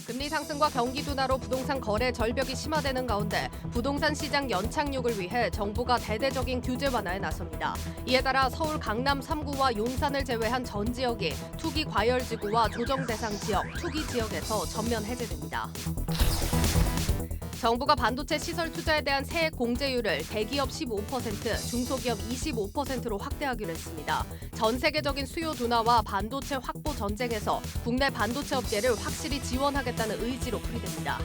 금리 상승과 경기 둔화로 부동산 거래 절벽이 심화되는 가운데 부동산 시장 연착륙을 위해 정부가 대대적인 규제 완화에 나섭니다. 이에 따라 서울 강남 3구와 용산을 제외한 전 지역이 투기 과열지구와 조정 대상 지역, 투기 지역에서 전면 해제됩니다. 정부가 반도체 시설 투자에 대한 세액 공제율을 대기업 15%, 중소기업 25%로 확대하기로 했습니다. 전 세계적인 수요 둔화와 반도체 확보 전쟁에서 국내 반도체 업계를 확실히 지원하겠다는 의지로 풀이됩니다.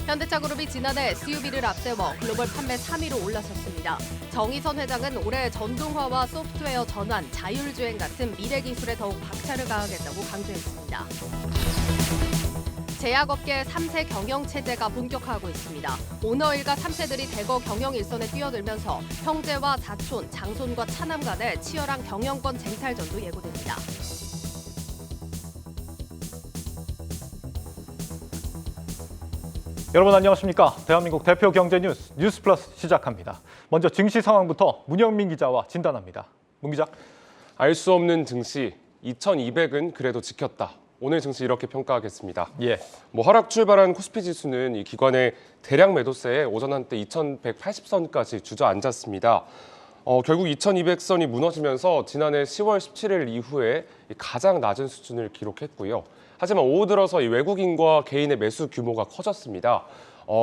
현대차그룹이 지난해 SUV를 앞세워 글로벌 판매 3위로 올라섰습니다. 정의선 회장은 올해 전동화와 소프트웨어 전환, 자율주행 같은 미래 기술에 더욱 박차를 가하겠다고 강조했습니다. 제약업계 3세 경영체제가 본격화하고 있습니다. 오너 일가 3세들이 대거 경영 일선에 뛰어들면서 형제와 사촌, 장손과 차남 간의 치열한 경영권 쟁탈전도 예고됩니다. 여러분 안녕하십니까? 대한민국 대표 경제 뉴스 뉴스플러스 시작합니다. 먼저 증시 상황부터 문영민 기자와 진단합니다. 문 기자. 알 수 없는 증시 2200은 그래도 지켰다. 오늘 증시 이렇게 평가하겠습니다. 하락 출발한 코스피 지수는 이 기관의 대량 매도세에 오전 한때 2180선까지 주저앉았습니다. 결국 2200선이 무너지면서 지난해 10월 17일 이후에 가장 낮은 수준을 기록했고요. 하지만 오후 들어서 이 외국인과 개인의 매수 규모가 커졌습니다.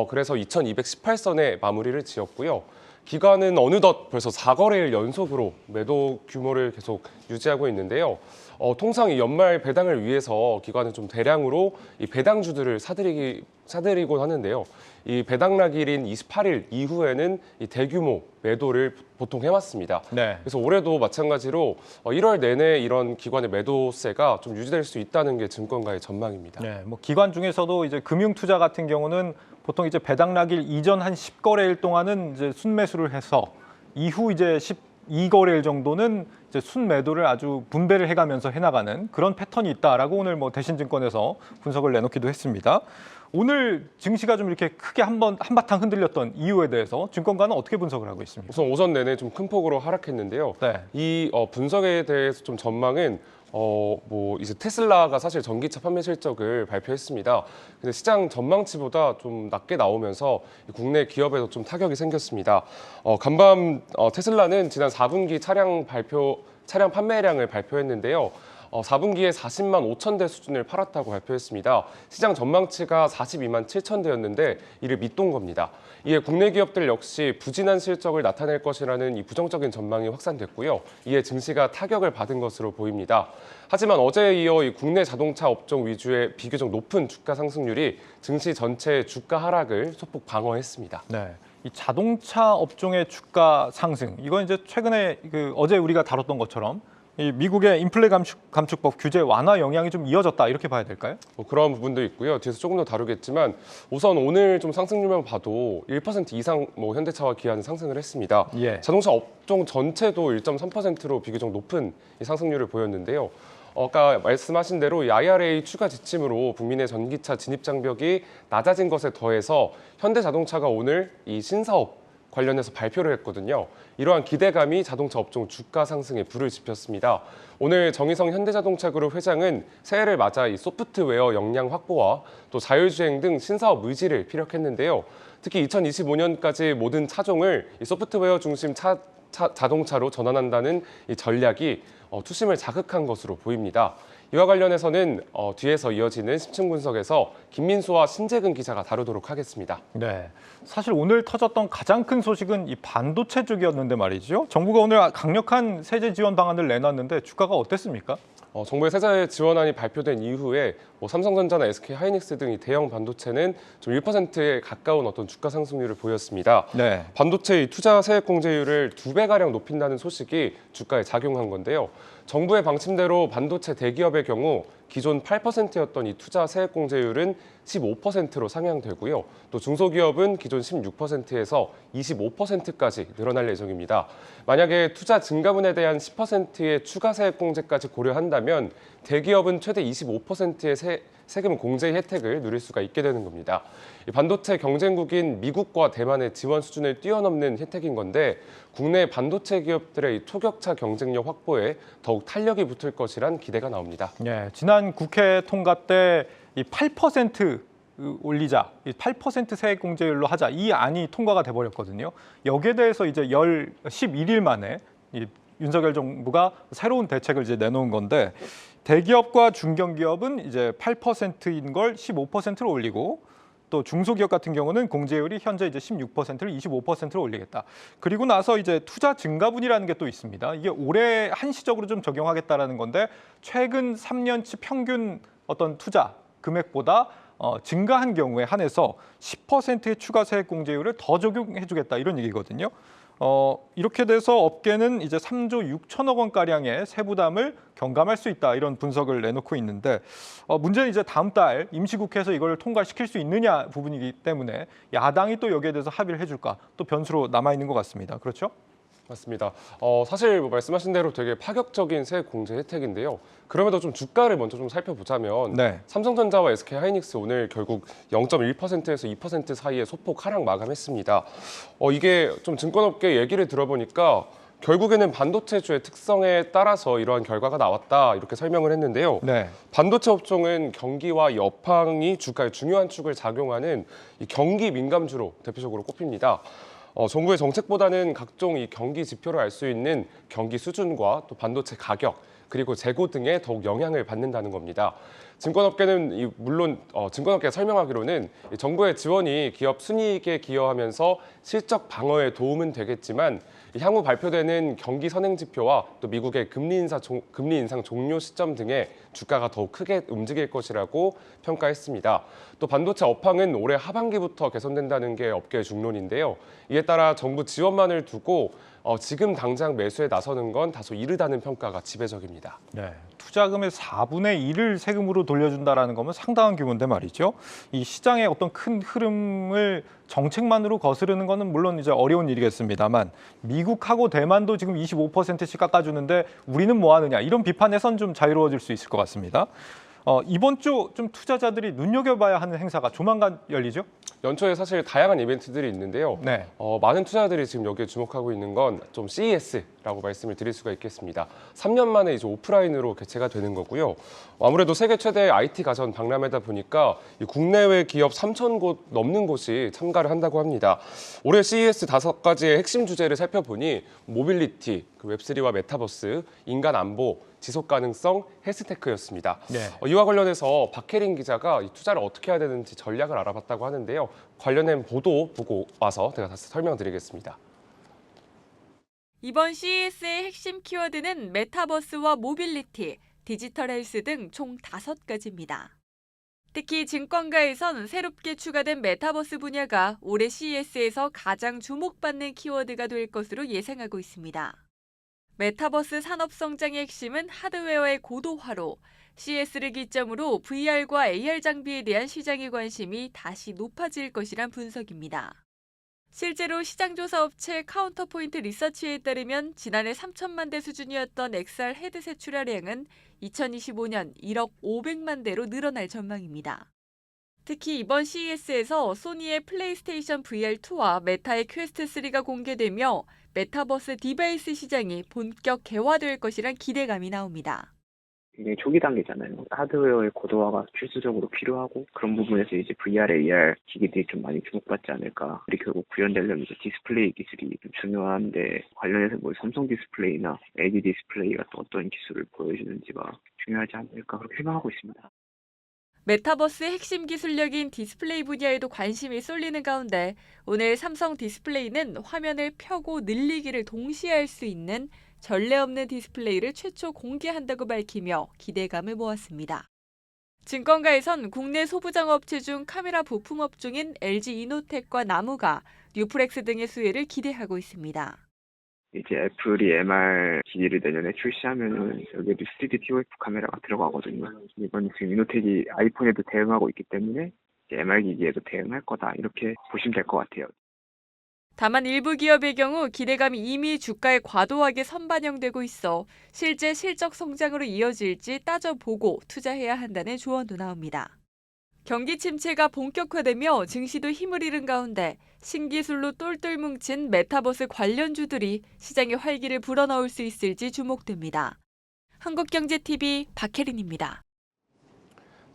그래서 2218선에 마무리를 지었고요. 기관은 어느덧 벌써 4거래일 연속으로 매도 규모를 계속 유지하고 있는데요. 통상 이 연말 배당을 위해서 기관은 좀 대량으로 이 배당주들을 사들이곤 하는데요. 이 배당락일인 28일 이후에는 이 대규모 매도를 보통 해왔습니다. 그래서 올해도 마찬가지로 1월 내내 이런 기관의 매도세가 좀 유지될 수 있다는 게 증권가의 전망입니다. 기관 중에서도 이제 금융투자 같은 경우는 보통 이제 배당락일 이전 한 10거래일 동안은 이제 순매수를 해서 이후 이제 12거래일 정도는 이제 순매도를 아주 분배를 해가면서 해나가는 그런 패턴이 있다라고 오늘 대신증권에서 분석을 내놓기도 했습니다. 오늘 증시가 좀 이렇게 크게 한바탕 흔들렸던 이유에 대해서 증권가는 어떻게 분석을 하고 있습니까? 우선 오전 내내 좀 큰 폭으로 하락했는데요. 이 분석에 대해서 좀 전망은 이제 테슬라가 사실 전기차 판매 실적을 발표했습니다. 근데 시장 전망치보다 좀 낮게 나오면서 국내 기업에도 좀 타격이 생겼습니다. 간밤 테슬라는 지난 4분기 차량 판매량을 발표했는데요. 4분기에 40만 5천 대 수준을 팔았다고 발표했습니다. 시장 전망치가 42만 7천 대였는데 이를 밑돈 겁니다. 이에 국내 기업들 역시 부진한 실적을 나타낼 것이라는 이 부정적인 전망이 확산됐고요. 이에 증시가 타격을 받은 것으로 보입니다. 하지만 어제에 이어 이 국내 자동차 업종 위주의 비교적 높은 주가 상승률이 증시 전체의 주가 하락을 소폭 방어했습니다. 이 자동차 업종의 주가 상승, 이건 이제 최근에 어제 우리가 다뤘던 것처럼 이 미국의 인플레 감축법 규제 완화 영향이 좀 이어졌다 이렇게 봐야 될까요? 그런 부분도 있고요. 뒤에서 조금 더 다루겠지만 우선 오늘 좀 상승률만 봐도 1% 이상 현대차와 기아는 상승을 했습니다. 자동차 업종 전체도 1.3%로 비교적 높은 이 상승률을 보였는데요. 아까 말씀하신 대로 이 IRA 추가 지침으로 국민의 전기차 진입 장벽이 낮아진 것에 더해서 현대자동차가 오늘 이 신사업 관련해서 발표를 했거든요. 이러한 기대감이 자동차 업종 주가 상승에 불을 지폈습니다. 오늘 정의성 현대자동차그룹 회장은 새해를 맞아 이 소프트웨어 역량 확보와 또 자율주행 등 신사업 의지를 피력했는데요. 특히 2025년까지 모든 차종을 이 소프트웨어 중심 자동차로 전환한다는 이 전략이 투심을 자극한 것으로 보입니다. 이와 관련해서는 뒤에서 이어지는 심층 분석에서 김민수와 신재근 기자가 다루도록 하겠습니다. 사실 오늘 터졌던 가장 큰 소식은 이 반도체 쪽이었는데 말이죠. 정부가 오늘 강력한 세제 지원 방안을 내놨는데 주가가 어땠습니까? 정부의 세제 지원안이 발표된 이후에 삼성전자나 SK하이닉스 등이 대형 반도체는 좀 1%에 가까운 어떤 주가 상승률을 보였습니다. 반도체 투자 세액 공제율을 2배가량 높인다는 소식이 주가에 작용한 건데요. 정부의 방침대로 반도체 대기업의 경우 기존 8%였던 이 투자 세액 공제율은 15%로 상향되고요. 또 중소기업은 기존 16%에서 25%까지 늘어날 예정입니다. 만약에 투자 증가분에 대한 10%의 추가 세액 공제까지 고려한다면 대기업은 최대 25%의 세금 공제 혜택을 누릴 수가 있게 되는 겁니다. 반도체 경쟁국인 미국과 대만의 지원 수준을 뛰어넘는 혜택인 건데 국내 반도체 기업들의 초격차 경쟁력 확보에 더욱 탄력이 붙을 것이란 기대가 나옵니다. 지난 국회 통과 때 이 8% 올리자, 이 8% 세액 공제율로 하자 이 안이 통과가 돼버렸거든요. 여기에 대해서 이제 11일 만에 이 윤석열 정부가 새로운 대책을 이제 내놓은 건데 대기업과 중견기업은 이제 8%인 걸 15%로 올리고 또 중소기업 같은 경우는 공제율이 현재 이제 16%를 25%로 올리겠다. 그리고 나서 이제 투자 증가분이라는 게 또 있습니다. 이게 올해 한시적으로 좀 적용하겠다라는 건데 최근 3년치 평균 어떤 투자 금액보다 증가한 경우에 한해서 10%의 추가 세액 공제율을 더 적용해주겠다 이런 얘기거든요. 이렇게 돼서 업계는 이제 3조 6천억 원 가량의 세부담을 경감할 수 있다 이런 분석을 내놓고 있는데 문제는 이제 다음 달 임시국회에서 이걸 통과시킬 수 있느냐 부분이기 때문에 야당이 또 여기에 대해서 합의를 해줄까 또 변수로 남아 있는 것 같습니다. 그렇죠? 맞습니다. 사실 뭐 말씀하신 대로 되게 파격적인 세액 공제 혜택인데요. 그럼에도 좀 주가를 먼저 좀 살펴보자면 네. 삼성전자와 SK하이닉스 오늘 결국 0.1%에서 2% 사이에 소폭 하락 마감했습니다. 이게 좀 증권업계 얘기를 들어보니까 결국에는 반도체주의 특성에 따라서 이러한 결과가 나왔다 이렇게 설명을 했는데요. 네. 반도체 업종은 경기와 여팡이 주가의 중요한 축을 작용하는 이 경기 민감주로 대표적으로 꼽힙니다. 정부의 정책보다는 각종 이 경기 지표를 알 수 있는 경기 수준과 또 반도체 가격 그리고 재고 등에 더욱 영향을 받는다는 겁니다. 증권업계는 물론 증권업계가 설명하기로는 정부의 지원이 기업 순이익에 기여하면서 실적 방어에 도움은 되겠지만 향후 발표되는 경기 선행 지표와 또 미국의 금리 인상 종료 시점 등의 주가가 더욱 크게 움직일 것이라고 평가했습니다. 또 반도체 업황은 올해 하반기부터 개선된다는 게 업계의 중론인데요. 이에 따라 정부 지원만을 두고 지금 당장 매수에 나서는 건 다소 이르다는 평가가 지배적입니다. 네, 투자금의 4분의 1을 세금으로 돌려준다라는 거면 상당한 규모인데 말이죠. 이 시장의 어떤 큰 흐름을 정책만으로 거스르는 거는 물론 이제 어려운 일이겠습니다만 미국하고 대만도 지금 25%씩 깎아주는데 우리는 뭐 하느냐 이런 비판에선 좀 자유로워질 수 있을 것 같습니다. 이번 주 좀 투자자들이 눈여겨봐야 하는 행사가 조만간 열리죠? 연초에 사실 다양한 이벤트들이 있는데요. 네. 많은 투자자들이 지금 여기에 주목하고 있는 건 좀 CES라고 말씀을 드릴 수가 있겠습니다. 3년 만에 이제 오프라인으로 개최가 되는 거고요. 아무래도 세계 최대의 IT 가전 박람회다 보니까 국내외 기업 3,000곳 넘는 곳이 참가를 한다고 합니다. 올해 CES 5가지의 핵심 주제를 살펴보니 모빌리티, 웹3와 메타버스, 인간 안보, 지속 가능성, 헬스테크였습니다. 네. 이와 관련해서 박혜린 기자가 이 투자를 어떻게 해야 되는지 전략을 알아봤다고 하는데요. 관련된 보도 보고 와서 제가 다시 설명드리겠습니다. 이번 CES의 핵심 키워드는 메타버스와 모빌리티, 디지털 헬스 등 총 5가지입니다. 특히 증권가에선 새롭게 추가된 메타버스 분야가 올해 CES에서 가장 주목받는 키워드가 될 것으로 예상하고 있습니다. 메타버스 산업 성장의 핵심은 하드웨어의 고도화로 CES를 기점으로 VR과 AR 장비에 대한 시장의 관심이 다시 높아질 것이란 분석입니다. 실제로 시장조사 업체 카운터포인트 리서치에 따르면 지난해 3천만 대 수준이었던 XR 헤드셋 출하량은 2025년 1억 500만 대로 늘어날 전망입니다. 특히 이번 CES에서 소니의 플레이스테이션 VR2와 메타의 퀘스트3가 공개되며 메타버스 디바이스 시장이 본격 개화될 것이란 기대감이 나옵니다. 굉장히 초기 단계잖아요. 하드웨어의 고도화가 필수적으로 필요하고 그런 부분에서 이제 VR, AR 기기들이 좀 많이 주목받지 않을까. 우리 결국 구현되려면 이제 디스플레이 기술이 좀 중요한데 관련해서 뭐 삼성 디스플레이나 LG 디스플레이가 또 어떤 기술을 보여주는지가 중요하지 않을까 그렇게 생각하고 있습니다. 메타버스의 핵심 기술력인 디스플레이 분야에도 관심이 쏠리는 가운데 오늘 삼성 디스플레이는 화면을 펴고 늘리기를 동시에 할 수 있는 전례 없는 디스플레이를 최초 공개한다고 밝히며 기대감을 모았습니다. 증권가에선 국내 소부장 업체 중 카메라 부품 업종인 LG 이노텍과 나무가 뉴프렉스 등의 수혜를 기대하고 있습니다. 이제 애플이 MR 기기를 내년에 출시하면은 여기에도 3D TOF 카메라가 들어가거든요. 이번 지금 이노텍이 아이폰에도 대응하고 있기 때문에 이제 MR 기기에도 대응할 거다 이렇게 보시면 될 것 같아요. 다만 일부 기업의 경우 기대감이 이미 주가에 과도하게 선반영되고 있어 실제 실적 성장으로 이어질지 따져보고 투자해야 한다는 조언도 나옵니다. 경기 침체가 본격화되며 증시도 힘을 잃은 가운데 신기술로 똘똘 뭉친 메타버스 관련주들이 시장의 활기를 불어넣을 수 있을지 주목됩니다. 한국경제TV 박혜린입니다.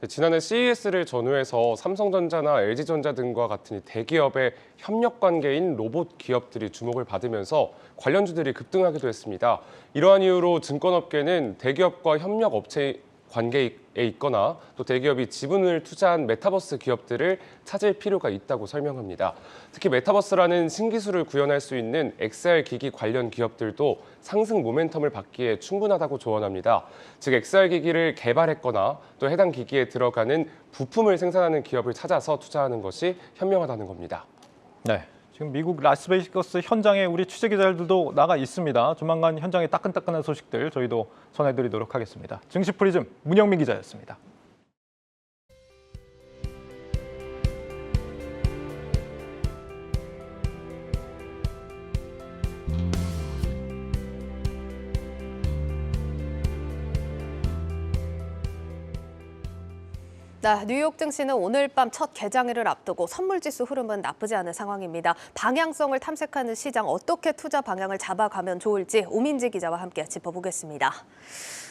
지난해 CES를 전후해서 삼성전자나 LG전자 등과 같은 이 대기업의 협력 관계인 로봇 기업들이 주목을 받으면서 관련주들이 급등하기도 했습니다. 이러한 이유로 증권업계는 대기업과 협력 업체 관계에 있거나 또 대기업이 지분을 투자한 메타버스 기업들을 찾을 필요가 있다고 설명합니다. 특히 메타버스라는 신기술을 구현할 수 있는 XR 기기 관련 기업들도 상승 모멘텀을 받기에 충분하다고 조언합니다. 즉 XR 기기를 개발했거나 또 해당 기기에 들어가는 부품을 생산하는 기업을 찾아서 투자하는 것이 현명하다는 겁니다. 네. 지금 미국 라스베이거스 현장에 우리 취재 기자들도 나가 있습니다. 조만간 현장의 따끈따끈한 소식들 저희도 전해드리도록 하겠습니다. 증시 프리즘 문영민 기자였습니다. 네, 뉴욕 증시는 오늘 밤 첫 개장일을 앞두고 선물지수 흐름은 나쁘지 않은 상황입니다. 방향성을 탐색하는 시장 어떻게 투자 방향을 잡아가면 좋을지 오민지 기자와 함께 짚어보겠습니다.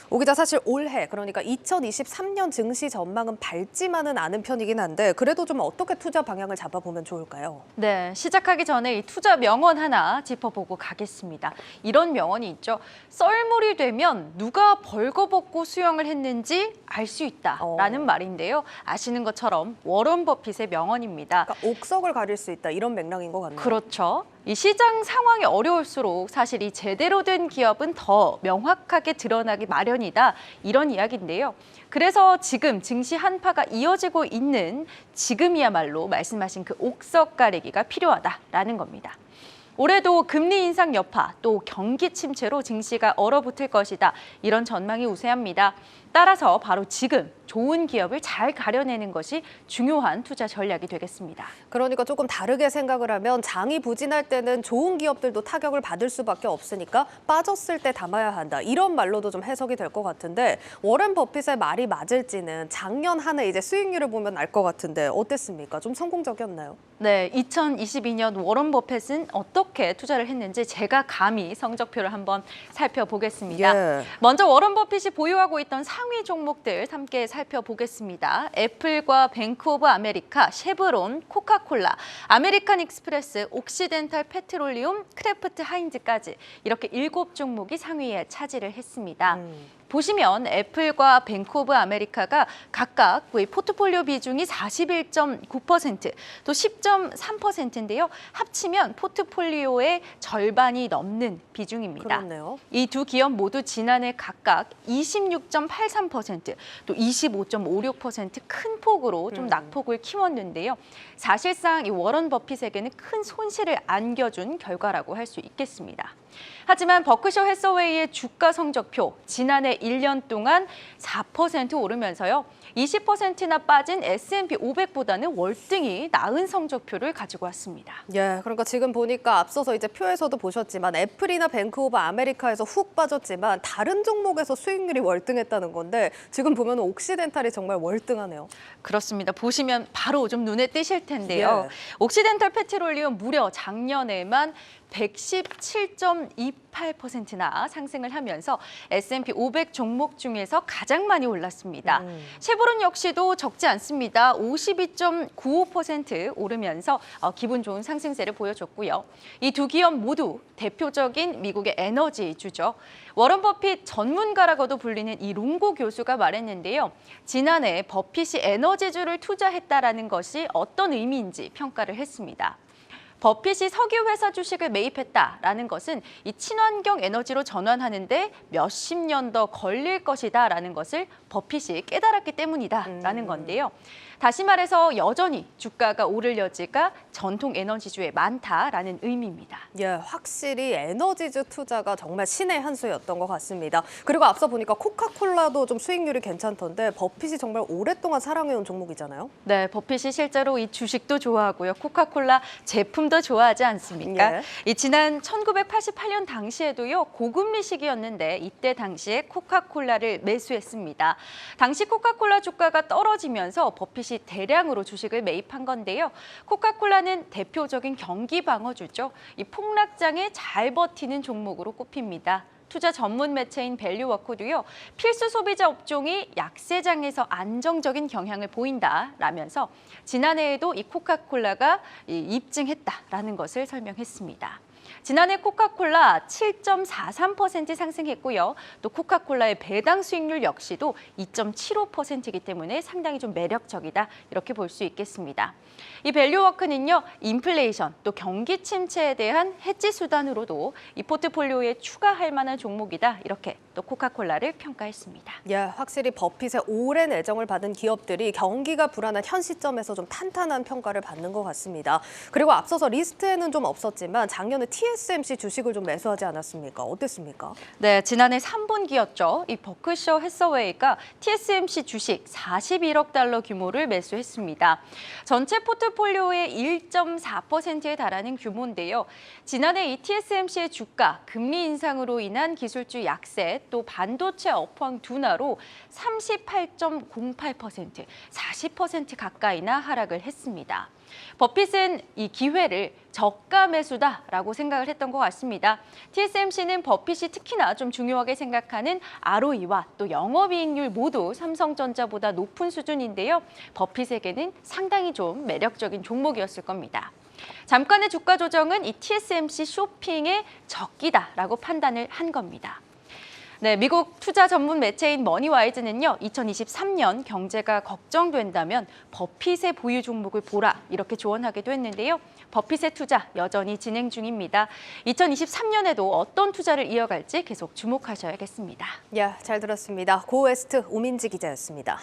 오 기자, 사실 올해 그러니까 2023년 증시 전망은 밝지만은 않은 편이긴 한데 그래도 좀 어떻게 투자 방향을 잡아보면 좋을까요? 네, 시작하기 전에 이 투자 명언 하나 짚어보고 가겠습니다. 이런 명언이 있죠. 썰물이 되면 누가 벌거벗고 수영을 했는지 알 수 있다라는 말인데요. 아시는 것처럼 워런 버핏의 명언입니다. 그러니까 옥석을 가릴 수 있다 이런 맥락인 것 같네요. 그렇죠. 이 시장 상황이 어려울수록 사실 이 제대로 된 기업은 더 명확하게 드러나기 마련이다. 이런 이야기인데요. 그래서 지금 증시 한파가 이어지고 있는 지금이야말로 말씀하신 그 옥석 가리기가 필요하다라는 겁니다. 올해도 금리 인상 여파 또 경기 침체로 증시가 얼어붙을 것이다. 이런 전망이 우세합니다. 따라서 바로 지금 좋은 기업을 잘 가려내는 것이 중요한 투자 전략이 되겠습니다. 그러니까 조금 다르게 생각을 하면 장이 부진할 때는 좋은 기업들도 타격을 받을 수밖에 없으니까 빠졌을 때 담아야 한다. 이런 말로도 좀 해석이 될 것 같은데 워렌 버핏의 말이 맞을지는 작년 한 해 이제 수익률을 보면 알 것 같은데 어땠습니까? 좀 성공적이었나요? 네, 2022년 워런 버핏은 어떻게 투자를 했는지 제가 감히 성적표를 한번 살펴보겠습니다. 예. 먼저 워런 버핏이 보유하고 있던 상위 종목들 함께 살펴보겠습니다. 애플과 뱅크 오브 아메리카, 쉐브론, 코카콜라, 아메리칸 익스프레스, 옥시덴탈 페트롤리움, 크래프트 하인즈까지 이렇게 7종목이 상위에 차지를 했습니다. 보시면 애플과 뱅크 오브 아메리카가 각각 포트폴리오 비중이 41.9%, 또 10.3%인데요. 합치면 포트폴리오의 절반이 넘는 비중입니다. 그렇네요. 이 두 기업 모두 지난해 각각 26.83%, 또 25.56% 큰 폭으로 좀 낙폭을 키웠는데요. 사실상 이 워런 버핏에게는 큰 손실을 안겨준 결과라고 할 수 있겠습니다. 하지만 버크셔 해서웨이의 주가 성적표 지난해 1년 동안 4% 오르면서요. 20%나 빠진 S&P 500보다는 월등히 나은 성적표를 가지고 왔습니다. 예, 그러니까 지금 보니까 앞서서 이제 표에서도 보셨지만 애플이나 뱅크 오브 아메리카에서 훅 빠졌지만 다른 종목에서 수익률이 월등했다는 건데 지금 보면 옥시덴탈이 정말 월등하네요. 그렇습니다. 보시면 바로 좀 눈에 띄실 텐데요. 예. 옥시덴탈 페트롤리움 무려 작년에만 117.28%나 상승을 하면서 S&P 500 종목 중에서 가장 많이 올랐습니다. 쉐보론 역시도 적지 않습니다. 52.95% 오르면서 기분 좋은 상승세를 보여줬고요. 이 두 기업 모두 대표적인 미국의 에너지주죠. 워런 버핏 전문가라고도 불리는 이 롱고 교수가 말했는데요. 지난해 버핏이 에너지주를 투자했다라는 것이 어떤 의미인지 평가를 했습니다. 버핏이 석유 회사 주식을 매입했다라는 것은 이 친환경 에너지로 전환하는데 몇십 년 더 걸릴 것이다라는 것을 버핏이 깨달았기 때문이다라는 건데요. 다시 말해서 여전히 주가가 오를 여지가 전통 에너지주에 많다라는 의미입니다. 예, 확실히 에너지주 투자가 정말 신의 한 수였던 것 같습니다. 그리고 앞서 보니까 코카콜라도 좀 수익률이 괜찮던데 버핏이 정말 오랫동안 사랑해온 종목이잖아요. 네, 버핏이 실제로 이 주식도 좋아하고요. 코카콜라 제품도 좋아하지 않습니까? 예. 이 지난 1988년 당시에도요. 고금리 시기였는데 이때 당시에 코카콜라를 매수했습니다. 당시 코카콜라 주가가 떨어지면서 버핏이 대량으로 주식을 매입한 건데요. 코카콜라는 대표적인 경기 방어주죠. 이 폭락장에 잘 버티는 종목으로 꼽힙니다. 투자 전문 매체인 밸류워크도요. 필수 소비자 업종이 약세장에서 안정적인 경향을 보인다라면서 지난해에도 이 코카콜라가 입증했다라는 것을 설명했습니다. 지난해 코카콜라 7.43% 상승했고요. 또 코카콜라의 배당 수익률 역시도 2.75%이기 때문에 상당히 좀 매력적이다 이렇게 볼 수 있겠습니다. 이 밸류워크는요. 인플레이션 또 경기 침체에 대한 해지 수단으로도 이 포트폴리오에 추가할 만한 종목이다 이렇게 또 코카콜라를 평가했습니다. 예, 확실히 버핏의 오랜 애정을 받은 기업들이 경기가 불안한 현 시점에서 좀 탄탄한 평가를 받는 것 같습니다. 그리고 앞서서 리스트에는 좀 없었지만 작년에 TSMC 주식을 좀 매수하지 않았습니까? 어땠습니까? 네, 지난해 3분기였죠. 이 버크셔 해서웨이가 TSMC 주식 41억 달러 규모를 매수했습니다. 전체 포트폴리오의 1.4%에 달하는 규모인데요. 지난해 이 TSMC의 주가, 금리 인상으로 인한 기술주 약세, 또 반도체 업황 둔화로 38.08%, 40% 가까이나 하락을 했습니다. 버핏은 이 기회를 저가 매수다라고 생각을 했던 것 같습니다. TSMC는 버핏이 특히나 좀 중요하게 생각하는 ROE와 또 영업이익률 모두 삼성전자보다 높은 수준인데요. 버핏에게는 상당히 좀 매력적인 종목이었을 겁니다. 잠깐의 주가 조정은 이 TSMC 쇼핑의 적기다라고 판단을 한 겁니다. 네, 미국 투자 전문 매체인 머니와이즈는요. 2023년 경제가 걱정된다면 버핏의 보유 종목을 보라 이렇게 조언하기도 했는데요. 버핏의 투자 여전히 진행 중입니다. 2023년에도 어떤 투자를 이어갈지 계속 주목하셔야겠습니다. 예, 잘 들었습니다. 고웨스트 오민지 기자였습니다.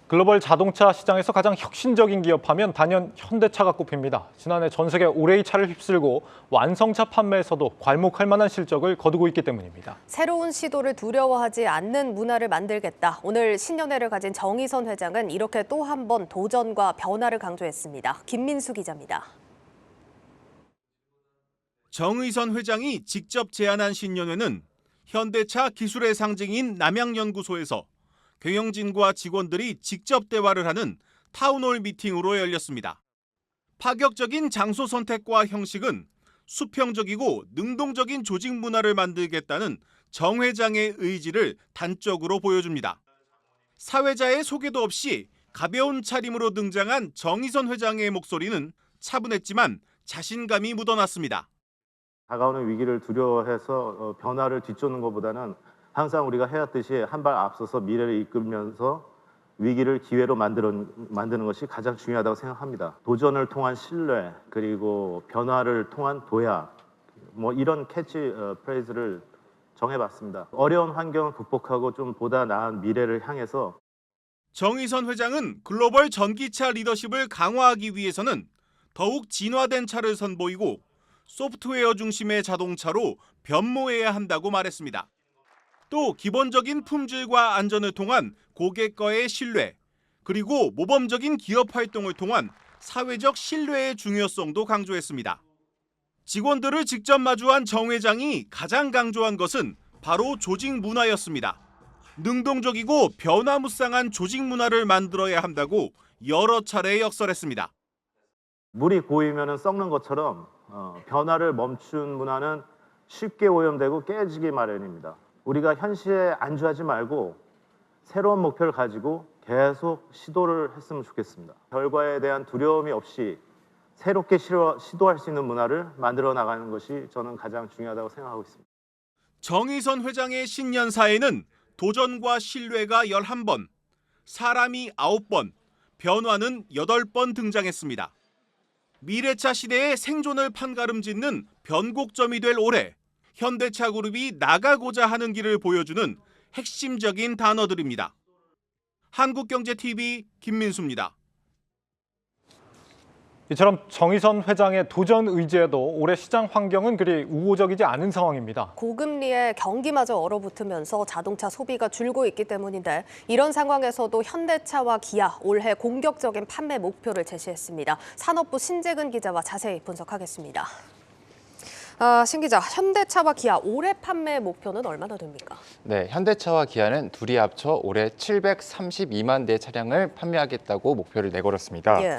글로벌 자동차 시장에서 가장 혁신적인 기업하면 단연 현대차가 꼽힙니다. 지난해 전 세계 올해의 차를 휩쓸고 완성차 판매에서도 괄목할 만한 실적을 거두고 있기 때문입니다. 새로운 시도를 두려워하지 않는 문화를 만들겠다. 오늘 신년회를 가진 정의선 회장은 이렇게 또 한 번 도전과 변화를 강조했습니다. 김민수 기자입니다. 정의선 회장이 직접 제안한 신년회는 현대차 기술의 상징인 남양연구소에서 경영진과 직원들이 직접 대화를 하는 타운홀 미팅으로 열렸습니다. 파격적인 장소 선택과 형식은 수평적이고 능동적인 조직 문화를 만들겠다는 정 회장의 의지를 단적으로 보여줍니다. 사회자의 소개도 없이 가벼운 차림으로 등장한 정의선 회장의 목소리는 차분했지만 자신감이 묻어났습니다. 다가오는 위기를 두려워해서 변화를 뒤쫓는 것보다는 항상 우리가 해왔듯이 한 발 앞서서 미래를 이끌면서 위기를 기회로 만드는 것이 가장 중요하다고 생각합니다. 도전을 통한 신뢰, 그리고 변화를 통한 도약, 이런 캐치 프레이즈를 정해봤습니다. 어려운 환경을 극복하고 좀 보다 나은 미래를 향해서. 정의선 회장은 글로벌 전기차 리더십을 강화하기 위해서는 더욱 진화된 차를 선보이고 소프트웨어 중심의 자동차로 변모해야 한다고 말했습니다. 또 기본적인 품질과 안전을 통한 고객과의 신뢰, 그리고 모범적인 기업 활동을 통한 사회적 신뢰의 중요성도 강조했습니다. 직원들을 직접 마주한 정 회장이 가장 강조한 것은 바로 조직 문화였습니다. 능동적이고 변화무쌍한 조직 문화를 만들어야 한다고 여러 차례 역설했습니다. 물이 고이면 썩는 것처럼 변화를 멈춘 문화는 쉽게 오염되고 깨지기 마련입니다. 우리가 현실에 안주하지 말고 새로운 목표를 가지고 계속 시도를 했으면 좋겠습니다. 결과에 대한 두려움이 없이 새롭게 시도할 수 있는 문화를 만들어 나가는 것이 저는 가장 중요하다고 생각하고 있습니다. 정의선 회장의 신년사에는 도전과 신뢰가 11번, 사람이 9번, 변화는 8번 등장했습니다. 미래차 시대의 생존을 판가름짓는 변곡점이 될 올해, 현대차 그룹이 나가고자 하는 길을 보여주는 핵심적인 단어들입니다. 한국경제TV 김민수입니다. 이처럼 정의선 회장의 도전 의지에도 올해 시장 환경은 그리 우호적이지 않은 상황입니다. 고금리에 경기마저 얼어붙으면서 자동차 소비가 줄고 있기 때문인데 이런 상황에서도 현대차와 기아 올해 공격적인 판매 목표를 제시했습니다. 산업부 신재근 기자와 자세히 분석하겠습니다. 신 기자, 현대차와 기아 올해 판매 목표는 얼마나 됩니까? 네, 현대차와 기아는 둘이 합쳐 올해 732만 대 차량을 판매하겠다고 목표를 내걸었습니다. 예.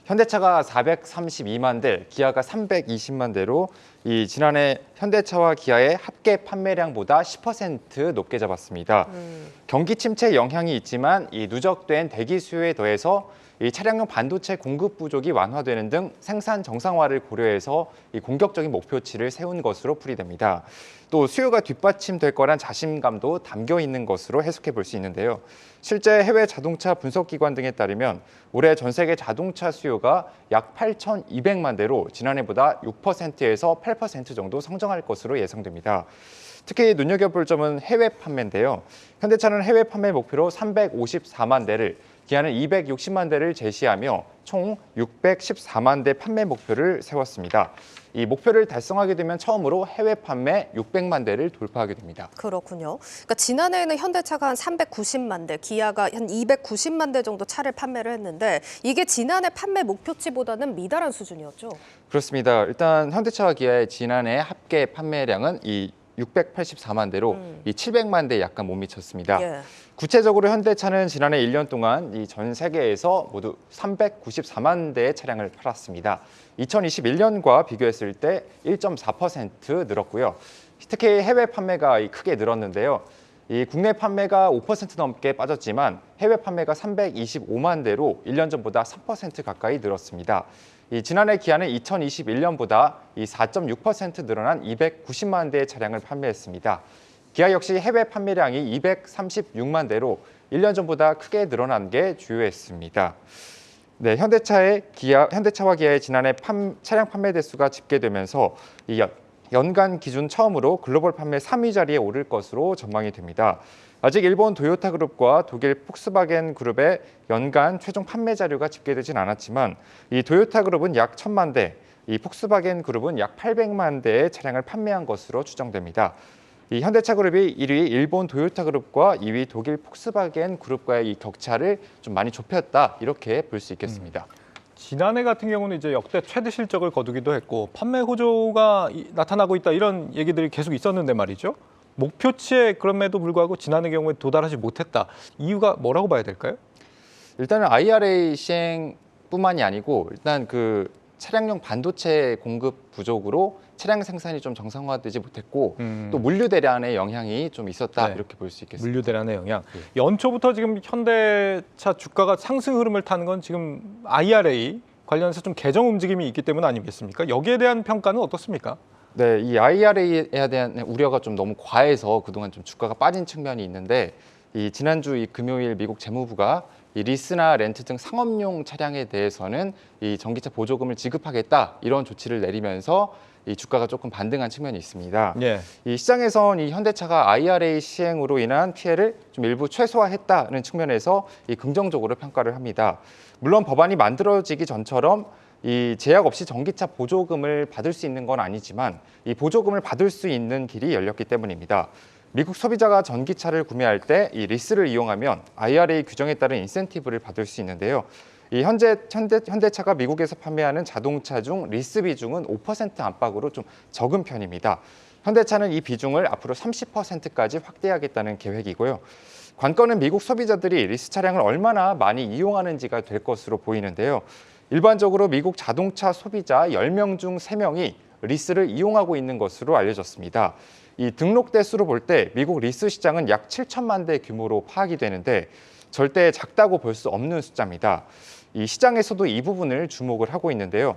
현대차가 432만 대, 기아가 320만 대로 이 지난해 현대차와 기아의 합계 판매량보다 10% 높게 잡았습니다. 경기 침체 영향이 있지만 이 누적된 대기 수요에 더해서 이 차량용 반도체 공급 부족이 완화되는 등 생산 정상화를 고려해서 이 공격적인 목표치를 세운 것으로 풀이됩니다. 또 수요가 뒷받침될 거란 자신감도 담겨 있는 것으로 해석해 볼 수 있는데요. 실제 해외 자동차 분석기관 등에 따르면 올해 전 세계 자동차 수요가 약 8,200만 대로 지난해보다 6%에서 8% 정도 성장할 것으로 예상됩니다. 특히 눈여겨볼 점은 해외 판매인데요. 현대차는 해외 판매 목표로 354만 대를, 기아는 260만 대를 제시하며 총 614만 대 판매 목표를 세웠습니다. 이 목표를 달성하게 되면 처음으로 해외 판매 600만 대를 돌파하게 됩니다. 그렇군요. 그러니까 지난해에는 현대차가 한 390만 대, 기아가 한 290만 대 정도 차를 판매를 했는데 이게 지난해 판매 목표치보다는 미달한 수준이었죠? 그렇습니다. 일단 현대차와 기아의 지난해 합계 판매량은 이 684만 대로 이 700만 대에 약간 못 미쳤습니다. 예. 구체적으로 현대차는 지난해 1년 동안 이 전 세계에서 모두 394만 대의 차량을 팔았습니다. 2021년과 비교했을 때 1.4% 늘었고요. 특히 해외 판매가 크게 늘었는데요. 이 국내 판매가 5% 넘게 빠졌지만 해외 판매가 325만 대로 1년 전보다 3% 가까이 늘었습니다. 이 지난해 기아는 2021년보다 이 4.6% 늘어난 290만 대의 차량을 판매했습니다. 기아 역시 해외 판매량이 236만 대로 1년 전보다 크게 늘어난 게 주요했습니다. 네, 현대차와 기아의 지난해 차량 판매 대수가 집계되면서 이 연간 기준 처음으로 글로벌 판매 3위 자리에 오를 것으로 전망이 됩니다. 아직 일본 도요타 그룹과 독일 폭스바겐 그룹의 연간 최종 판매 자료가 집계되진 않았지만 이 도요타 그룹은 약 1,000만 대, 이 폭스바겐 그룹은 약 800만 대의 차량을 판매한 것으로 추정됩니다. 이 현대차 그룹이 1위 일본 도요타 그룹과 2위 독일 폭스바겐 그룹과의 이 격차를 좀 많이 좁혔다 이렇게 볼 수 있겠습니다. 지난해 같은 경우는 이제 역대 최대 실적을 거두기도 했고 판매 호조가 나타나고 있다 이런 얘기들이 계속 있었는데 말이죠. 목표치에 그럼에도 불구하고 지난해 경우에 도달하지 못했다. 이유가 뭐라고 봐야 될까요? 일단은 IRA 시행뿐만이 아니고 일단 그 차량용 반도체 공급 부족으로 차량 생산이 좀 정상화되지 못했고 또 물류 대란의 영향이 좀 있었다 이렇게 볼 수 있겠습니다. 물류 대란의 영향. 연초부터 지금 현대차 주가가 상승 흐름을 타는 건 지금 IRA 관련해서 좀 개정 움직임이 있기 때문 아니겠습니까? 여기에 대한 평가는 어떻습니까? 네, 이 IRA에 대한 우려가 좀 너무 과해서 그동안 좀 주가가 빠진 측면이 있는데 이 지난주 이 금요일 미국 재무부가 이 리스나 렌트 등 상업용 차량에 대해서는 이 전기차 보조금을 지급하겠다 이런 조치를 내리면서 이 주가가 조금 반등한 측면이 있습니다. 예. 이 시장에선 이 현대차가 IRA 시행으로 인한 피해를 좀 일부 최소화했다는 측면에서 이 긍정적으로 평가를 합니다. 물론 법안이 만들어지기 전처럼 이 제약 없이 전기차 보조금을 받을 수 있는 건 아니지만 이 보조금을 받을 수 있는 길이 열렸기 때문입니다. 미국 소비자가 전기차를 구매할 때 이 리스를 이용하면 IRA 규정에 따른 인센티브를 받을 수 있는데요. 이 현대차가 미국에서 판매하는 자동차 중 리스 비중은 5% 안팎으로 좀 적은 편입니다. 현대차는 이 비중을 앞으로 30%까지 확대하겠다는 계획이고요. 관건은 미국 소비자들이 리스 차량을 얼마나 많이 이용하는지가 될 것으로 보이는데요. 일반적으로 미국 자동차 소비자 10명 중 3명이 리스를 이용하고 있는 것으로 알려졌습니다. 이 등록 대수로 볼 때 미국 리스 시장은 약 7천만 대 규모로 파악이 되는데 절대 작다고 볼 수 없는 숫자입니다. 이 시장에서도 이 부분을 주목을 하고 있는데요.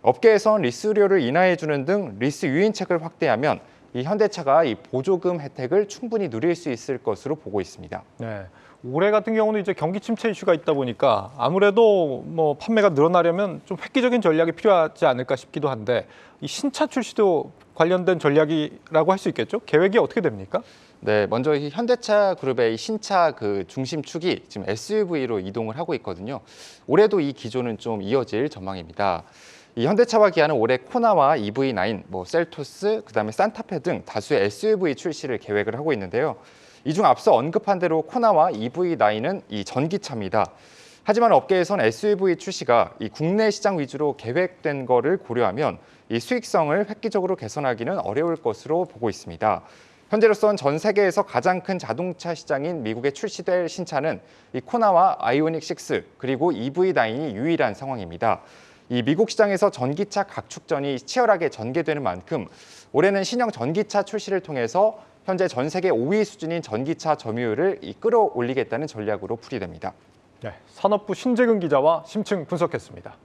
업계에선 리스료를 인하해주는 등 리스 유인책을 확대하면 이 현대차가 이 보조금 혜택을 충분히 누릴 수 있을 것으로 보고 있습니다. 네. 올해 같은 경우는 이제 경기 침체 이슈가 있다 보니까 아무래도 뭐 판매가 늘어나려면 좀 획기적인 전략이 필요하지 않을까 싶기도 한데 이 신차 출시도 관련된 전략이라고 할 수 있겠죠? 계획이 어떻게 됩니까? 네, 먼저 이 현대차 그룹의 이 신차 그 중심축이 지금 SUV로 이동을 하고 있거든요. 올해도 이 기조는 좀 이어질 전망입니다. 이 현대차와 기아는 올해 코나와 EV9, 뭐 셀토스, 그다음에 산타페 등 다수의 SUV 출시를 계획을 하고 있는데요. 이 중 앞서 언급한 대로 코나와 EV9은 이 전기차입니다. 하지만 업계에선 SUV 출시가 이 국내 시장 위주로 계획된 거를 고려하면 이 수익성을 획기적으로 개선하기는 어려울 것으로 보고 있습니다. 현재로선 전 세계에서 가장 큰 자동차 시장인 미국에 출시될 신차는 이 코나와 아이오닉 6 그리고 EV9이 유일한 상황입니다. 이 미국 시장에서 전기차 각축전이 치열하게 전개되는 만큼 올해는 신형 전기차 출시를 통해서 현재 전 세계 5위 수준인 전기차 점유율을 끌어올리겠다는 전략으로 풀이됩니다. 네, 산업부 신재근 기자와 심층 분석했습니다.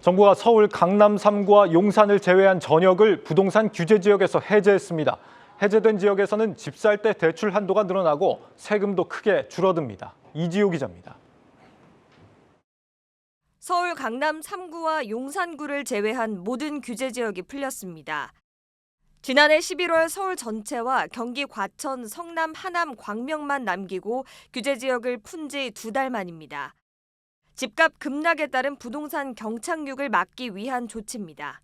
정부가 서울 강남 3구와 용산을 제외한 전역을 부동산 규제 지역에서 해제했습니다. 해제된 지역에서는 집 살 때 대출 한도가 늘어나고 세금도 크게 줄어듭니다. 이지호 기자입니다. 서울 강남 3구와 용산구를 제외한 모든 규제 지역이 풀렸습니다. 지난해 11월 서울 전체와 경기 과천, 성남, 하남, 광명만 남기고 규제 지역을 푼 지 2달 만입니다. 집값 급락에 따른 부동산 경착륙을 막기 위한 조치입니다.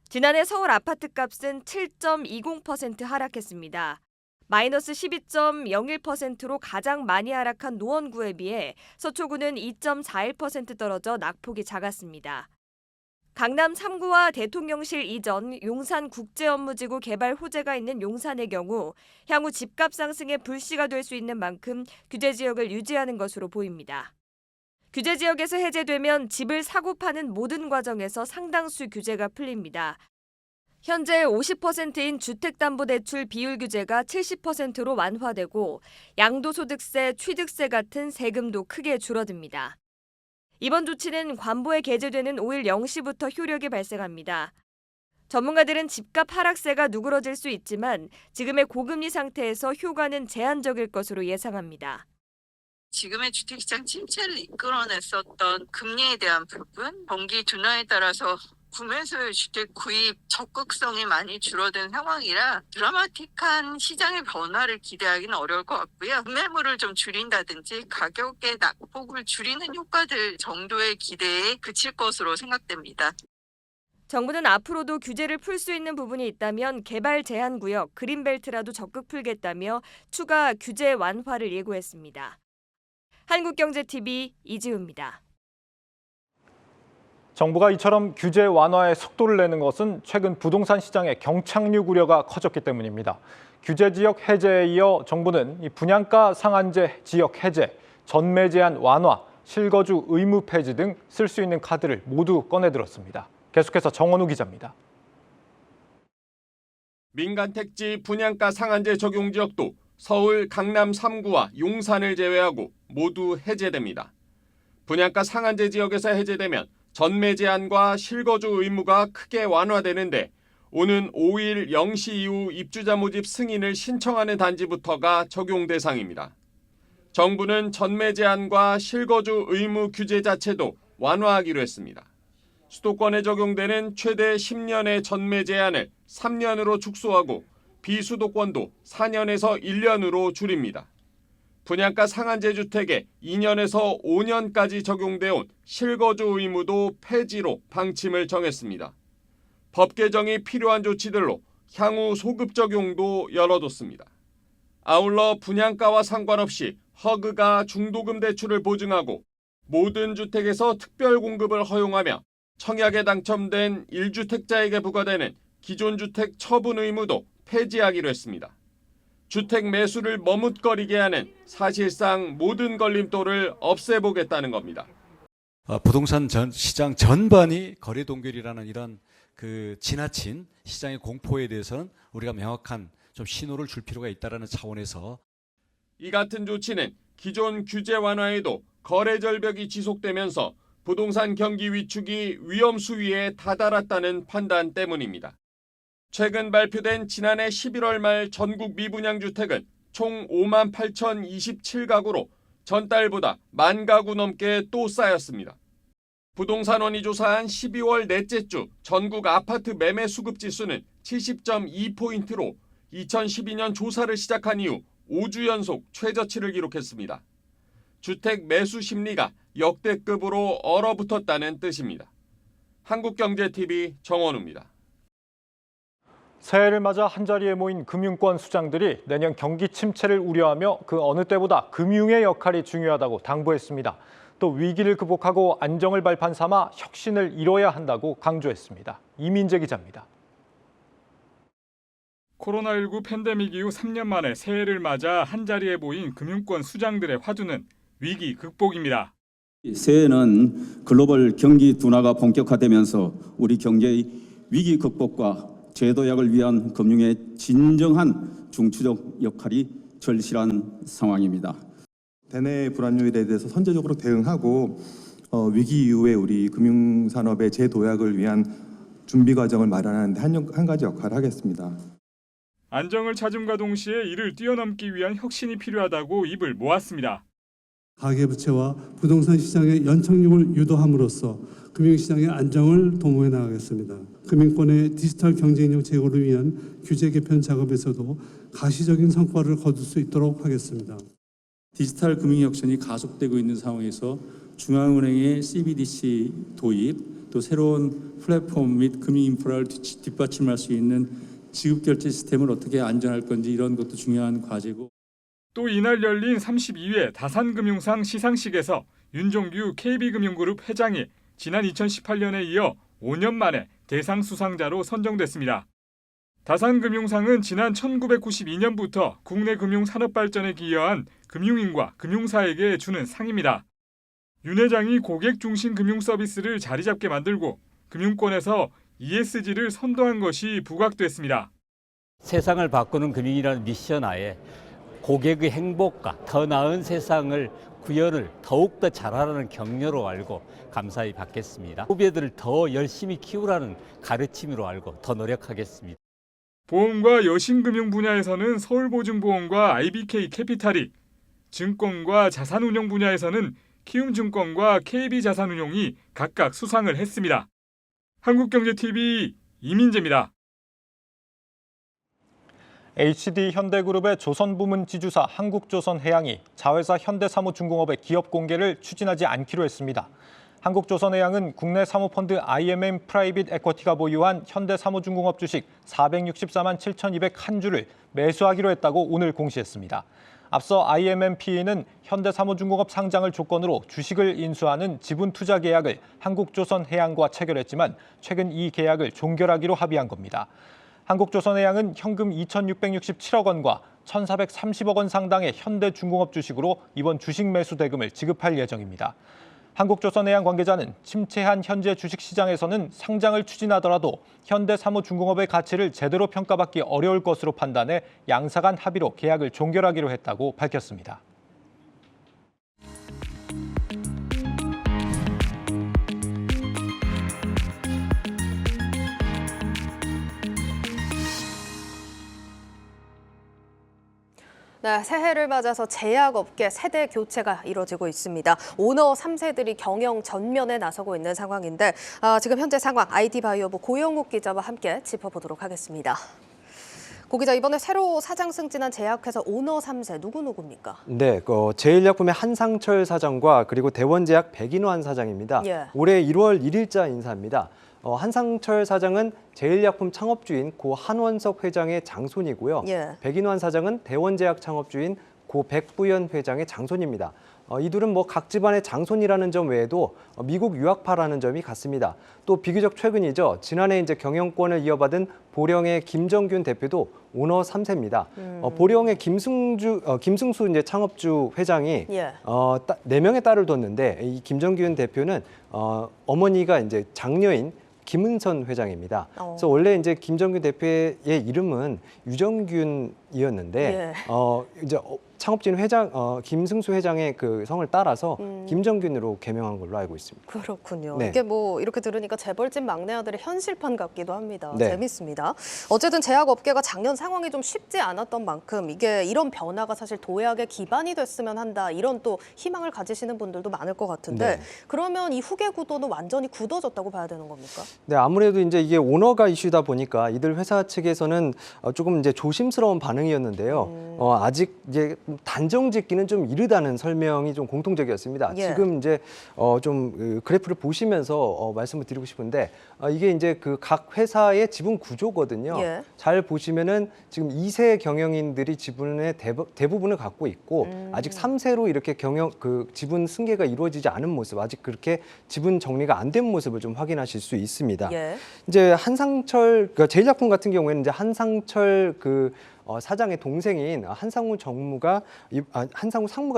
지난해 서울 아파트값은 7.20% 하락했습니다. 마이너스 12.01%로 가장 많이 하락한 노원구에 비해 서초구는 2.41% 떨어져 낙폭이 작았습니다. 강남 3구와 대통령실 이전 용산국제업무지구 개발 호재가 있는 용산의 경우 향후 집값 상승의 불씨가 될 수 있는 만큼 규제 지역을 유지하는 것으로 보입니다. 규제 지역에서 해제되면 집을 사고 파는 모든 과정에서 상당수 규제가 풀립니다. 현재 50%인 주택담보대출 비율 규제가 70%로 완화되고 양도소득세, 취득세 같은 세금도 크게 줄어듭니다. 이번 조치는 관보에 게재되는 5일 0시부터 효력이 발생합니다. 전문가들은 집값 하락세가 누그러질 수 있지만 지금의 고금리 상태에서 효과는 제한적일 것으로 예상합니다. 지금의 주택시장 침체를 이끌어냈었던 금리에 대한 부분, 경기 둔화에 따라서 구매소유 주택 구입 적극성이 많이 줄어든 상황이라 드라마틱한 시장의 변화를 기대하기는 어려울 것 같고요. 구매물을 좀 줄인다든지 가격의 낙폭을 줄이는 효과들 정도의 기대에 그칠 것으로 생각됩니다. 정부는 앞으로도 규제를 풀 수 있는 부분이 있다면 개발 제한 구역, 그린벨트라도 적극 풀겠다며 추가 규제 완화를 예고했습니다. 한국경제TV 이지우입니다. 정부가 이처럼 규제 완화에 속도를 내는 것은 최근 부동산 시장의 경착륙 우려가 커졌기 때문입니다. 규제 지역 해제에 이어 정부는 이 분양가 상한제 지역 해제, 전매 제한 완화, 실거주 의무 폐지 등 쓸 수 있는 카드를 모두 꺼내들었습니다. 계속해서 정원우 기자입니다. 민간 택지 분양가 상한제 적용 지역도 서울 강남 3구와 용산을 제외하고 모두 해제됩니다. 분양가 상한제 지역에서 해제되면 전매 제한과 실거주 의무가 크게 완화되는데 오는 5일 0시 이후 입주자 모집 승인을 신청하는 단지부터가 적용 대상입니다. 정부는 전매 제한과 실거주 의무 규제 자체도 완화하기로 했습니다. 수도권에 적용되는 최대 10년의 전매 제한을 3년으로 축소하고 비수도권도 4년에서 1년으로 줄입니다. 분양가 상한제 주택에 2년에서 5년까지 적용돼 온 실거주 의무도 폐지로 방침을 정했습니다. 법 개정이 필요한 조치들로 향후 소급 적용도 열어뒀습니다. 아울러 분양가와 상관없이 허그가 중도금 대출을 보증하고 모든 주택에서 특별 공급을 허용하며 청약에 당첨된 1주택자에게 부과되는 기존 주택 처분 의무도 폐지하기로 했습니다. 주택 매수를 머뭇거리게 하는 사실상 모든 걸림돌을 없애보겠다는 겁니다. 부동산 시장 전반이 거래 동결이라는 이런 지나친 시장의 공포에 대해서는 우리가 명확한 좀 신호를 줄 필요가 있다는 차원에서 이 같은 조치는 기존 규제 완화에도 거래 절벽이 지속되면서 부동산 경기 위축이 위험 수위에 다다랐다는 판단 때문입니다. 최근 발표된 지난해 11월 말 전국 미분양 주택은 총 58,027가구로 전달보다 10,000가구 넘게 또 쌓였습니다. 부동산원이 조사한 12월 넷째 주 전국 아파트 매매 수급 지수는 70.2포인트로 2012년 조사를 시작한 이후 5주 연속 최저치를 기록했습니다. 주택 매수 심리가 역대급으로 얼어붙었다는 뜻입니다. 한국경제TV 정원우입니다. 새해를 맞아 한자리에 모인 금융권 수장들이 내년 경기 침체를 우려하며 그 어느 때보다 금융의 역할이 중요하다고 당부했습니다. 또 위기를 극복하고 안정을 발판 삼아 혁신을 이뤄야 한다고 강조했습니다. 이민재 기자입니다. 코로나19 팬데믹 이후 3년 만에 새해를 맞아 한자리에 모인 금융권 수장들의 화두는 위기 극복입니다. 새해는 글로벌 경기 둔화가 본격화되면서 우리 경제의 위기 극복과 재도약을 위한 금융의 진정한 중추적 역할이 절실한 상황입니다. 대내 불안요일에 대해서 선제적으로 대응하고 위기 이후에 우리 금융산업의 재도약을 위한 준비 과정을 마련하는 데 한 가지 역할을 하겠습니다. 안정을 찾음과 동시에 이를 뛰어넘기 위한 혁신이 필요하다고 입을 모았습니다. 가계부채와 부동산 시장의 연착륙을 유도함으로써 금융시장의 안정을 도모해 나가겠습니다. 금융권의 디지털 경쟁력 제고를 위한 규제 개편 작업에서도 가시적인 성과를 거둘 수 있도록 하겠습니다. 디지털 금융혁신이 가속되고 있는 상황에서 중앙은행의 CBDC 도입, 또 새로운 플랫폼 및 금융 인프라를 뒷받침할 수 있는 지급결제 시스템을 어떻게 안전할 건지 이런 것도 중요한 과제고. 또 이날 열린 32회 다산금융상 시상식에서 윤종규 KB금융그룹 회장이 지난 2018년에 이어 5년 만에 대상 수상자로 선정됐습니다. 다산금융상은 지난 1992년부터 국내 금융 산업 발전에 기여한 금융인과 금융사에게 주는 상입니다. 윤 회장이 고객 중심 금융 서비스를 자리 잡게 만들고 금융권에서 ESG를 선도한 것이 부각됐습니다. 세상을 바꾸는 금융이라는 미션 하에 고객의 행복과 더 나은 세상을 구현을 더욱더 잘하라는 격려로 알고 감사히 받겠습니다. 후배들을 더 열심히 키우라는 가르침으로 알고 더 노력하겠습니다. 보험과 여신금융 분야에서는 서울보증보험과 IBK 캐피탈이, 증권과 자산운용 분야에서는 키움증권과 KB자산운용이 각각 수상을 했습니다. 한국경제TV 이민재입니다. HD 현대그룹의 조선부문 지주사 한국조선해양이 자회사 현대사무중공업의 기업 공개를 추진하지 않기로 했습니다. 한국조선해양은 국내 사모펀드 IMM 프라이빗 에쿼티가 보유한 현대사무중공업 주식 464만 7,201주를 매수하기로 했다고 오늘 공시했습니다. 앞서 IMM-PE는 현대사무중공업 상장을 조건으로 주식을 인수하는 지분 투자 계약을 한국조선해양과 체결했지만 최근 이 계약을 종결하기로 합의한 겁니다. 한국조선해양은 현금 2,667억 원과 1,430억 원 상당의 현대중공업 주식으로 이번 주식 매수 대금을 지급할 예정입니다. 한국조선해양 관계자는 침체한 현재 주식시장에서는 상장을 추진하더라도 현대사무중공업의 가치를 제대로 평가받기 어려울 것으로 판단해 양사 간 합의로 계약을 종결하기로 했다고 밝혔습니다. 네, 새해를 맞아서 제약업계 세대 교체가 이뤄지고 있습니다. 오너 3세들이 경영 전면에 나서고 있는 상황인데 지금 현재 상황 IT바이오부 고영욱 기자와 함께 짚어보도록 하겠습니다. 고 기자, 이번에 새로 사장 승진한 제약회사 오너 3세 누구입니까? 네, 제일약품의 한상철 사장과 그리고 대원제약 백인환 사장입니다. 예. 올해 1월 1일자 인사입니다. 한상철 사장은 제일약품 창업주인 고 한원석 회장의 장손이고요. 예. 백인환 사장은 대원제약 창업주인 고 백부연 회장의 장손입니다. 이 둘은 뭐 각 집안의 장손이라는 점 외에도 미국 유학파라는 점이 같습니다. 또 비교적 최근이죠. 지난해 이제 경영권을 이어받은 보령의 김정균 대표도 오너 3세입니다. 보령의 김승수 이제 창업주 회장이 예. 4명의 딸을 뒀는데 이 김정균 대표는 어머니가 이제 장녀인 김은선 회장입니다. 그래서 원래 이제 김정균 대표의 이름은 유정균이었는데 예. 이제 창업진 회장 김승수 회장의 그 성을 따라서 김정균으로 개명한 걸로 알고 있습니다. 그렇군요. 네. 이게 뭐 이렇게 들으니까 재벌집 막내 아들의 현실판 같기도 합니다. 네. 재밌습니다. 어쨌든 제약업계가 작년 상황이 좀 쉽지 않았던 만큼 이게 이런 변화가 사실 도약의 기반이 됐으면 한다. 이런 또 희망을 가지시는 분들도 많을 것 같은데 네. 그러면 이 후계 구도는 완전히 굳어졌다고 봐야 되는 겁니까? 네, 아무래도 이제 이게 오너가 이슈다 보니까 이들 회사 측에서는 조금 이제 조심스러운 반응이었는데요. 아직 이제 단정짓기는 좀 이르다는 설명이 좀 공통적이었습니다. 예. 지금 이제 좀 그래프를 보시면서 말씀을 드리고 싶은데 이게 이제 그 각 회사의 지분 구조거든요. 예. 잘 보시면은 지금 2세 경영인들이 지분의 대부분을 갖고 있고 아직 3세로 이렇게 지분 승계가 이루어지지 않은 모습, 아직 그렇게 지분 정리가 안 된 모습을 좀 확인하실 수 있습니다. 예. 이제 한상철 제일약품 같은 경우에는 이제 한상철 사장의 동생인 한상우 상무가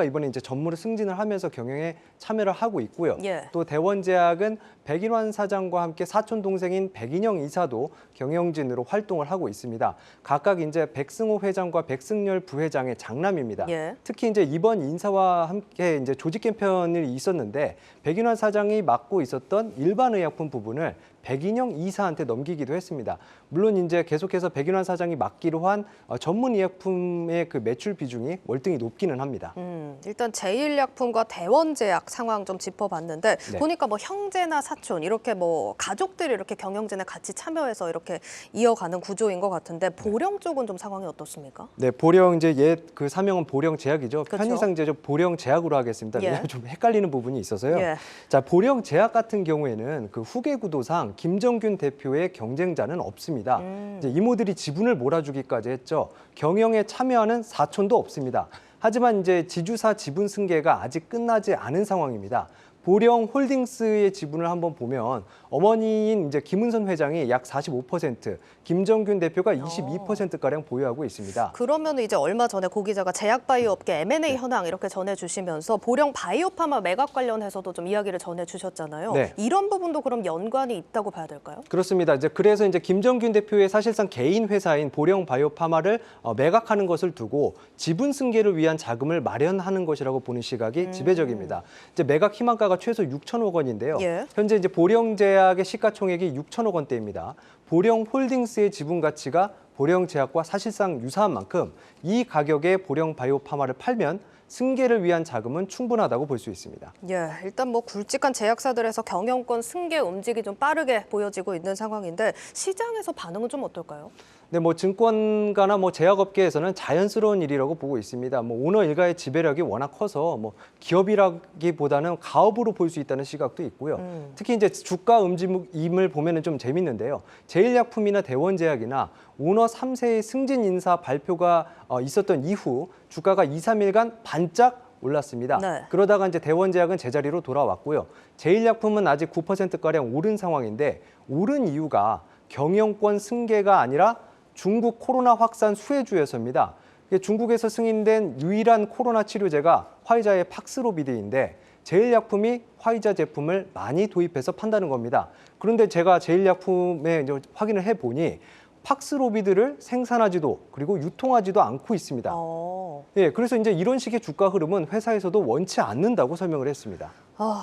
이번에 이제 전무로 승진을 하면서 경영에 참여를 하고 있고요. 예. 또 대원제약은 백인환 사장과 함께 사촌 동생인 백인영 이사도 경영진으로 활동을 하고 있습니다. 각각 이제 백승호 회장과 백승열 부회장의 장남입니다. 예. 특히 이제 이번 인사와 함께 이제 조직 개편이 있었는데 백인환 사장이 맡고 있었던 일반의약품 부분을 백인영 이사한테 넘기기도 했습니다. 물론 이제 계속해서 백인환 사장이 맡기로 한 전문의약품의 그 매출 비중이 월등히 높기는 합니다. 일단 제일약품과 대원제약 상황 좀 짚어봤는데 네. 보니까 뭐 형제나 사촌 이렇게 뭐 가족들이 이렇게 경영진에 같이 참여해서 이렇게 이어가는 구조인 것 같은데 보령 쪽은 좀 상황이 어떻습니까? 네, 보령 이제 옛 그 사명은 보령제약이죠. 그렇죠. 편의상 이제 보령제약으로 하겠습니다. 예. 왜냐하면 좀 헷갈리는 부분이 있어서요. 예. 자, 보령제약 같은 경우에는 그 후계 구도상 김정균 대표의 경쟁자는 없습니다. 이제 이모들이 지분을 몰아주기까지 했죠. 경영에 참여하는 사촌도 없습니다. 하지만 이제 지주사 지분 승계가 아직 끝나지 않은 상황입니다. 보령 홀딩스의 지분을 한번 보면 어머니인 이제 김은선 회장이 약 45%, 김정균 대표가 22%가량 보유하고 있습니다. 그러면 이제 얼마 전에 고 기자가 제약바이오 업계 M&A 현황 이렇게 전해주시면서 보령 바이오파마 매각 관련해서도 좀 이야기를 전해주셨잖아요. 네. 이런 부분도 그럼 연관이 있다고 봐야 될까요? 그렇습니다. 그래서 이제 김정균 대표의 사실상 개인 회사인 보령 바이오파마를 매각하는 것을 두고 지분 승계를 위한 자금을 마련하는 것이라고 보는 시각이 지배적입니다. 이제 매각 희망가가 최소 6천억 원인데요. 예. 현재 이제 보령제약의 시가총액이 6천억 원대입니다. 보령홀딩스의 지분 가치가 보령제약과 사실상 유사한 만큼 이 가격에 보령 바이오파마를 팔면 승계를 위한 자금은 충분하다고 볼 수 있습니다. 예, 일단 뭐 굵직한 제약사들에서 경영권 승계 움직이 좀 빠르게 보여지고 있는 상황인데 시장에서 반응은 좀 어떨까요? 네, 뭐 증권가나 뭐 제약업계에서는 자연스러운 일이라고 보고 있습니다. 뭐 오너 일가의 지배력이 워낙 커서 뭐 기업이라기보다는 가업으로 볼 수 있다는 시각도 있고요. 특히 이제 주가 움직임을 보면은 좀 재밌는데요. 제일약품이나 대원제약이나 오너 3세의 승진 인사 발표가 있었던 이후 주가가 2, 3일간 반짝 올랐습니다. 네. 그러다가 이제 대원제약은 제자리로 돌아왔고요. 제일약품은 아직 9%가량 오른 상황인데 오른 이유가 경영권 승계가 아니라 중국 코로나 확산 수혜주여서입니다. 중국에서 승인된 유일한 코로나 치료제가 화이자의 팍스로비드인데 제일약품이 화이자 제품을 많이 도입해서 판다는 겁니다. 그런데 제가 제일약품에 확인을 해보니 팍스로비드를 생산하지도 그리고 유통하지도 않고 있습니다. 예, 그래서 이제 이런 식의 주가 흐름은 회사에서도 원치 않는다고 설명을 했습니다.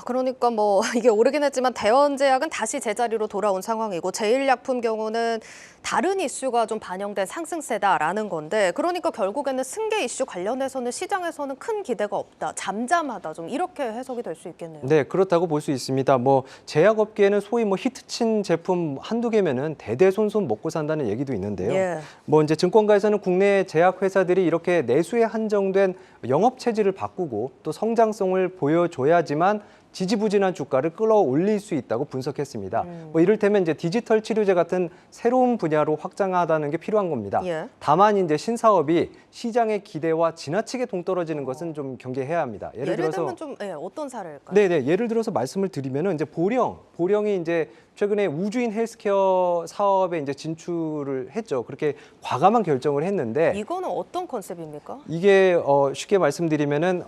그러니까 뭐 이게 오르긴 했지만 대원제약은 다시 제자리로 돌아온 상황이고 제일약품 경우는 다른 이슈가 좀 반영된 상승세다라는 건데 그러니까 결국에는 승계 이슈 관련해서는 시장에서는 큰 기대가 없다, 잠잠하다 좀 이렇게 해석이 될 수 있겠네요. 네, 그렇다고 볼 수 있습니다. 뭐 제약업계에는 소위 뭐 히트친 제품 한두 개면은 대대손손 먹고 산다는 얘기도 있는데요. 예. 뭐 이제 증권가에서는 국내 제약 회사들이 이렇게 내수에 한정된 영업 체질을 바꾸고 또 성장성을 보여줘야지만 지지부진한 주가를 끌어올릴 수 있다고 분석했습니다. 뭐 이를테면 이제 디지털 치료제 같은 새로운 분야로 확장하다는 게 필요한 겁니다. 예. 다만 이제 신사업이 시장의 기대와 지나치게 동떨어지는 것은 좀 경계해야 합니다. 예를 들어서 들면 좀 어떤 사례일까요? 네네. 예를 들어서 말씀을 드리면은 이제 보령이 이제 최근에 우주인 헬스케어 사업에 이제 진출을 했죠. 그렇게 과감한 결정을 했는데 이거는 어떤 컨셉입니까? 이게 쉽게 말씀드리면은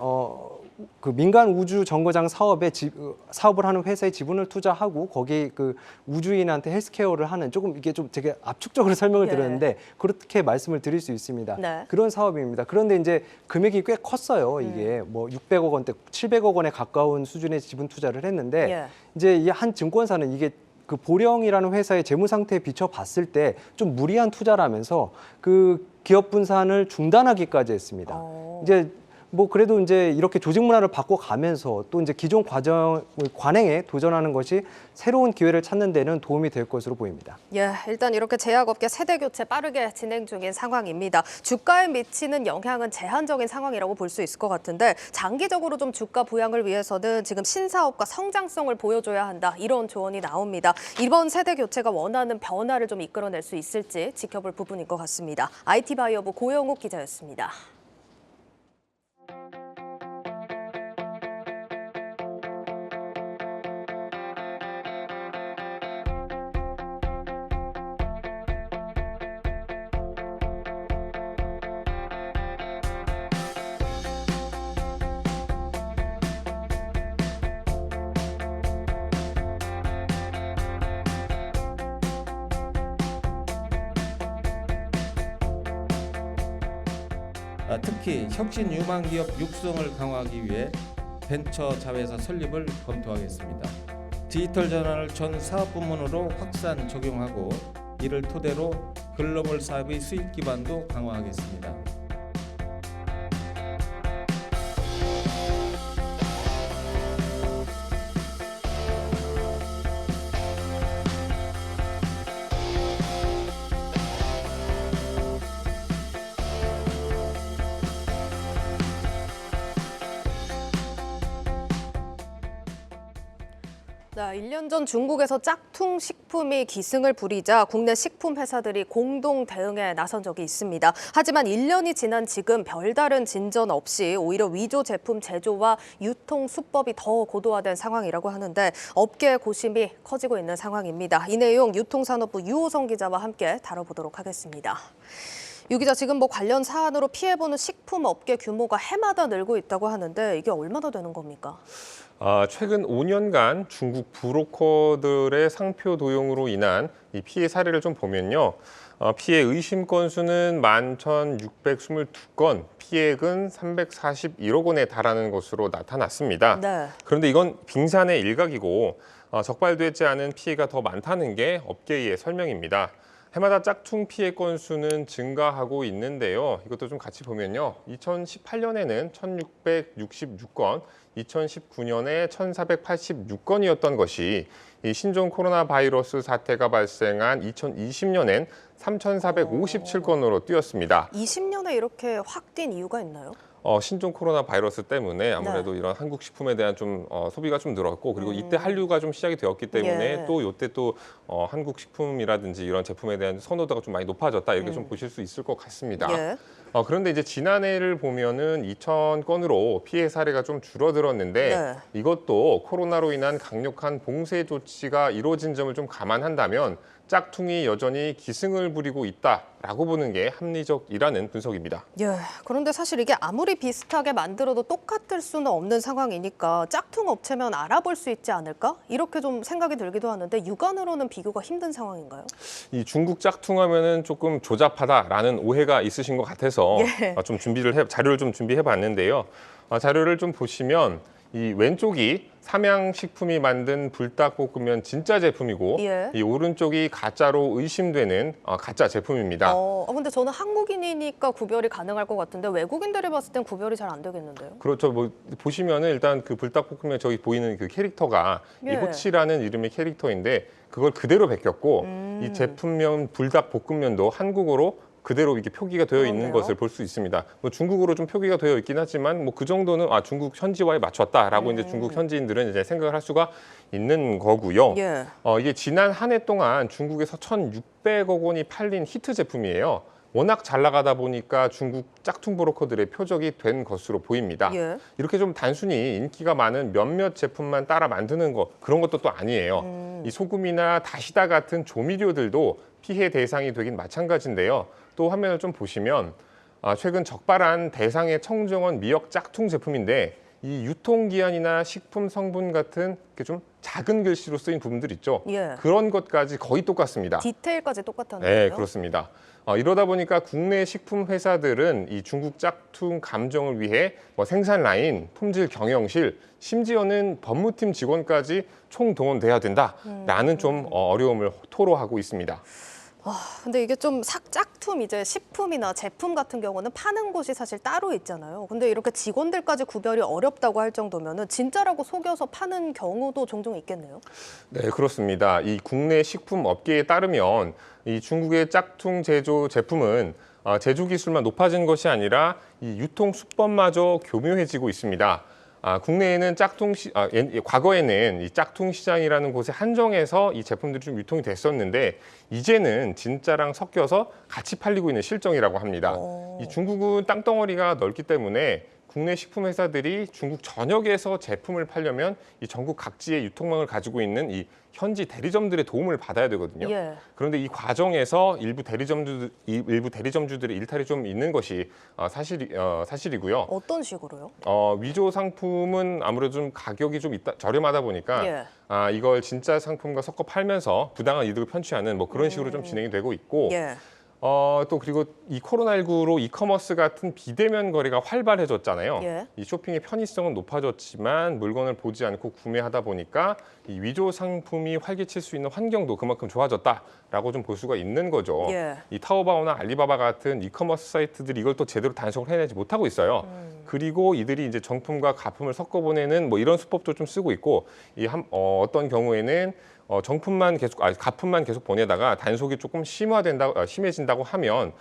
그 민간 우주 정거장 사업을 하는 회사에 지분을 투자하고 거기 그 우주인한테 헬스케어를 하는 조금 이게 좀 되게 압축적으로 설명을 예. 드렸는데 그렇게 말씀을 드릴 수 있습니다. 네. 그런 사업입니다. 그런데 이제 금액이 꽤 컸어요. 이게 뭐 600억 원대, 700억 원에 가까운 수준의 지분 투자를 했는데 예. 이제 이 한 증권사는 이게 그 보령이라는 회사의 재무 상태에 비춰 봤을 때 좀 무리한 투자라면서 그 기업 분산을 중단하기까지 했습니다. 이제 뭐 그래도 이제 이렇게 조직 문화를 바꿔가면서 또 이제 기존 관행에 도전하는 것이 새로운 기회를 찾는 데는 도움이 될 것으로 보입니다. 예, 일단 이렇게 제약업계 세대 교체 빠르게 진행 중인 상황입니다. 주가에 미치는 영향은 제한적인 상황이라고 볼 수 있을 것 같은데 장기적으로 좀 주가 부양을 위해서는 지금 신사업과 성장성을 보여줘야 한다. 이런 조언이 나옵니다. 이번 세대 교체가 원하는 변화를 좀 이끌어낼 수 있을지 지켜볼 부분인 것 같습니다. IT바이어부 고영욱 기자였습니다. 특히 혁신 유망 기업 육성을 강화하기 위해 벤처 자회사 설립을 검토하겠습니다. 디지털 전환을 전 사업 부문으로 확산 적용하고 이를 토대로 글로벌 사업의 수익 기반도 강화하겠습니다. 자, 1년 전 중국에서 짝퉁 식품이 기승을 부리자 국내 식품 회사들이 공동 대응에 나선 적이 있습니다. 하지만 1년이 지난 지금 별다른 진전 없이 오히려 위조 제품 제조와 유통 수법이 더 고도화된 상황이라고 하는데 업계의 고심이 커지고 있는 상황입니다. 이 내용 유통산업부 유호성 기자와 함께 다뤄보도록 하겠습니다. 유 기자, 지금 뭐 관련 사안으로 피해보는 식품 업계 규모가 해마다 늘고 있다고 하는데 이게 얼마나 되는 겁니까? 최근 5년간 중국 브로커들의 상표 도용으로 인한 이 피해 사례를 좀 보면요. 피해 의심 건수는 11,622건, 피해액은 341억 원에 달하는 것으로 나타났습니다. 네. 그런데 이건 빙산의 일각이고 적발되지 않은 피해가 더 많다는 게 업계의 설명입니다. 해마다 짝퉁 피해 건수는 증가하고 있는데요. 이것도 좀 같이 보면요. 2018년에는 1,666건, 2019년에 1,486건이었던 것이 이 신종 코로나 바이러스 사태가 발생한 2020년엔 3,457건으로 뛰었습니다. 20년에 이렇게 확 뛴 이유가 있나요? 신종 코로나 바이러스 때문에 아무래도 이런 한국 식품에 대한 좀 소비가 좀 늘었고 그리고 이때 한류가 좀 시작이 되었기 때문에 또 이때 또 한국 식품이라든지 이런 제품에 대한 선호도가 좀 많이 높아졌다 이렇게 좀 보실 수 있을 것 같습니다. 그런데 이제 지난해를 보면은 2,000건으로 피해 사례가 좀 줄어들었는데 이것도 코로나로 인한 강력한 봉쇄 조치가 이루어진 점을 좀 감안한다면 짝퉁이 여전히 기승을 부리고 있다라고 보는 게 합리적이라는 분석입니다. 예, 그런데 사실 이게 아무리 비슷하게 만들어도 똑같을 수는 없는 상황이니까 짝퉁 업체면 알아볼 수 있지 않을까? 이렇게 좀 생각이 들기도 하는데 육안으로는 비교가 힘든 상황인가요? 이 중국 짝퉁하면은 조금 조잡하다라는 오해가 있으신 것 같아서 좀 자료를 좀 준비해 봤는데요. 자료를 좀 보시면 이 왼쪽이 삼양식품이 만든 불닭볶음면 진짜 제품이고 이 오른쪽이 가짜로 의심되는 가짜 제품입니다. 근데 저는 한국인이니까 구별이 가능할 것 같은데 외국인들이 봤을 땐 구별이 잘 안 되겠는데요? 그렇죠. 뭐 보시면은 일단 그 불닭볶음면 저기 보이는 그 캐릭터가 이 호치라는 이름의 캐릭터인데 그걸 그대로 베꼈고 이 제품명 불닭볶음면도 한국어로 그대로 이렇게 표기가 되어 있는 그러네요. 것을 볼 수 있습니다. 뭐 중국어로 좀 표기가 되어 있긴 하지만 뭐 그 정도는 중국 현지화에 맞췄다라고 이제 중국 현지인들은 이제 생각을 할 수가 있는 거고요. 예. 이게 지난 한 해 동안 중국에서 1,600억 원이 팔린 히트 제품이에요. 워낙 잘 나가다 보니까 중국 짝퉁 브로커들의 표적이 된 것으로 보입니다. 예. 이렇게 좀 단순히 인기가 많은 몇몇 제품만 따라 만드는 것 그런 것도 또 아니에요. 이 소금이나 다시다 같은 조미료들도 피해 대상이 되긴 마찬가지인데요. 또 화면을 좀 보시면 최근 적발한 대상의 청정원 미역 짝퉁 제품인데 이 유통기한이나 식품 성분 같은 좀 작은 글씨로 쓰인 부분들 있죠. 예. 그런 것까지 거의 똑같습니다. 디테일까지 똑같다는 네, 거예요? 그렇습니다. 이러다 보니까 국내 식품 회사들은 이 중국 짝퉁 감정을 위해 뭐 생산 라인, 품질 경영실, 심지어는 법무팀 직원까지 총동원돼야 된다라는 좀 어려움을 토로하고 있습니다. 근데 이게 좀 짝퉁 이제 식품이나 제품 같은 경우는 파는 곳이 사실 따로 있잖아요. 근데 이렇게 직원들까지 구별이 어렵다고 할 정도면은 진짜라고 속여서 파는 경우도 종종 있겠네요. 네, 그렇습니다. 이 국내 식품 업계에 따르면 이 중국의 짝퉁 제조 제품은 제조 기술만 높아진 것이 아니라 이 유통 수법마저 교묘해지고 있습니다. 국내에는 과거에는 이 짝퉁 시장이라는 곳에 한정해서 이 제품들이 좀 유통이 됐었는데 이제는 진짜랑 섞여서 같이 팔리고 있는 실정이라고 합니다. 이 중국은 땅덩어리가 넓기 때문에 국내 식품 회사들이 중국 전역에서 제품을 팔려면 이 전국 각지의 유통망을 가지고 있는 이 현지 대리점들의 도움을 받아야 되거든요. 예. 그런데 이 과정에서 일부 대리점주들의 일탈이 좀 있는 것이 사실이고요. 어떤 식으로요? 위조 상품은 아무래도 좀 가격이 좀 저렴하다 보니까 예. 이걸 진짜 상품과 섞어 팔면서 부당한 이득을 편취하는 뭐 그런 식으로 좀 진행이 되고 있고 예. 또 그리고 이 코로나19로 이커머스 같은 비대면 거래가 활발해졌잖아요. 예. 이 쇼핑의 편의성은 높아졌지만 물건을 보지 않고 구매하다 보니까 이 위조 상품이 활개칠 수 있는 환경도 그만큼 좋아졌다라고 좀 볼 수가 있는 거죠. 예. 이 타오바오나 알리바바 같은 이커머스 사이트들이 이걸 또 제대로 단속을 해내지 못하고 있어요. 그리고 이들이 이제 정품과 가품을 섞어 보내는 뭐 이런 수법도 좀 쓰고 있고 어떤 경우에는 가품만 계속 보내다가 단속이 조금 심해진다고 하면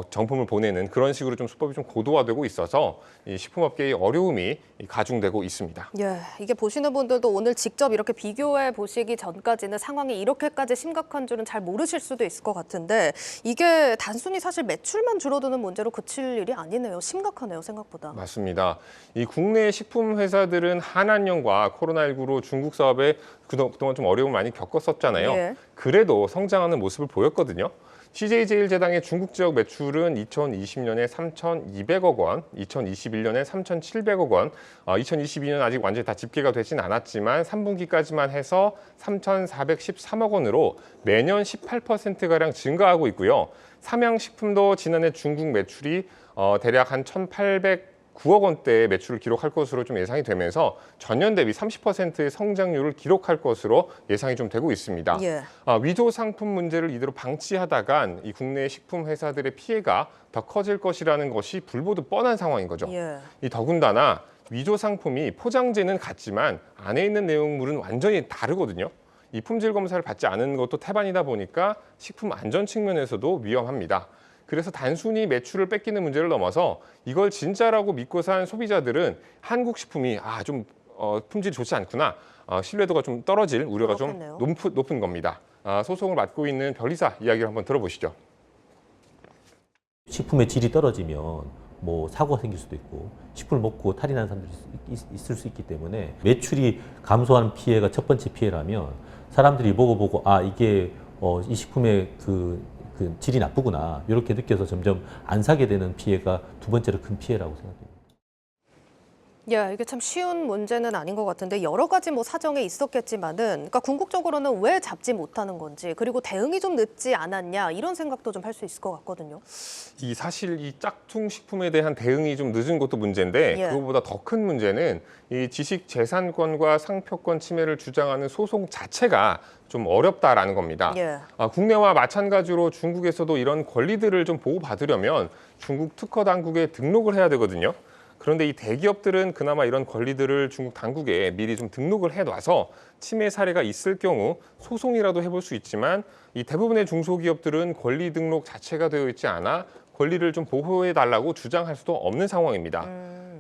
정품을 보내는 그런 식으로 좀 수법이 좀 고도화되고 있어서 이 식품업계의 어려움이 가중되고 있습니다. 예, 이게 보시는 분들도 오늘 직접 이렇게 비교해 보시기 전까지는 상황이 이렇게까지 심각한 줄은 잘 모르실 수도 있을 것 같은데 이게 단순히 사실 매출만 줄어드는 문제로 그칠 일이 아니네요. 심각하네요, 생각보다. 맞습니다. 이 국내 식품 회사들은 한한령과 코로나19로 중국 사업에 그동안 좀 어려움을 많이 겪었었잖아요. 예. 그래도 성장하는 모습을 보였거든요. CJ제일제당의 중국 지역 매출은 2020년에 3,200억 원, 2021년에 3,700억 원, 2022년 아직 완전히 다 집계가 되진 않았지만 3분기까지만 해서 3,413억 원으로 매년 18%가량 증가하고 있고요. 삼양식품도 지난해 중국 매출이 대략 한 1,809억 원대의 매출을 기록할 것으로 좀 예상이 되면서 전년 대비 30%의 성장률을 기록할 것으로 예상이 좀 되고 있습니다. 예. 위조 상품 문제를 이대로 방치하다간 이 국내 식품 회사들의 피해가 더 커질 것이라는 것이 불보듯 뻔한 상황인 거죠. 예. 이 더군다나 위조 상품이 포장재는 같지만 안에 있는 내용물은 완전히 다르거든요. 이 품질 검사를 받지 않은 것도 태반이다 보니까 식품 안전 측면에서도 위험합니다. 그래서 단순히 매출을 뺏기는 문제를 넘어서 이걸 진짜라고 믿고 산 소비자들은 한국 식품이 좀 품질이 좋지 않구나, 신뢰도가 좀 떨어질 우려가 그렇겠네요. 좀 높은 겁니다. 소송을 맡고 있는 변리사 이야기를 한번 들어보시죠. 식품의 질이 떨어지면 뭐 사고가 생길 수도 있고 식품을 먹고 탈이 나는 사람들이 있을 수 있기 때문에 매출이 감소하는 피해가 첫 번째 피해라면 사람들이 보고 이게 이 식품의 그 질이 나쁘구나 이렇게 느껴서 점점 안 사게 되는 피해가 두 번째로 큰 피해라고 생각합니다. 예, 이게 참 쉬운 문제는 아닌 것 같은데 여러 가지 뭐 사정이 있었겠지만은, 그러니까 궁극적으로는 왜 잡지 못하는 건지, 그리고 대응이 좀 늦지 않았냐 이런 생각도 좀 할 수 있을 것 같거든요. 사실 이 짝퉁 식품에 대한 대응이 좀 늦은 것도 문제인데 예. 그것보다 더 큰 문제는 이 지식재산권과 상표권 침해를 주장하는 소송 자체가 좀 어렵다라는 겁니다. 예. 국내와 마찬가지로 중국에서도 이런 권리들을 좀 보호받으려면 중국 특허 당국에 등록을 해야 되거든요. 그런데 이 대기업들은 그나마 이런 권리들을 중국 당국에 미리 좀 등록을 해놔서 침해 사례가 있을 경우 소송이라도 해볼 수 있지만 이 대부분의 중소기업들은 권리 등록 자체가 되어 있지 않아 권리를 좀 보호해달라고 주장할 수도 없는 상황입니다.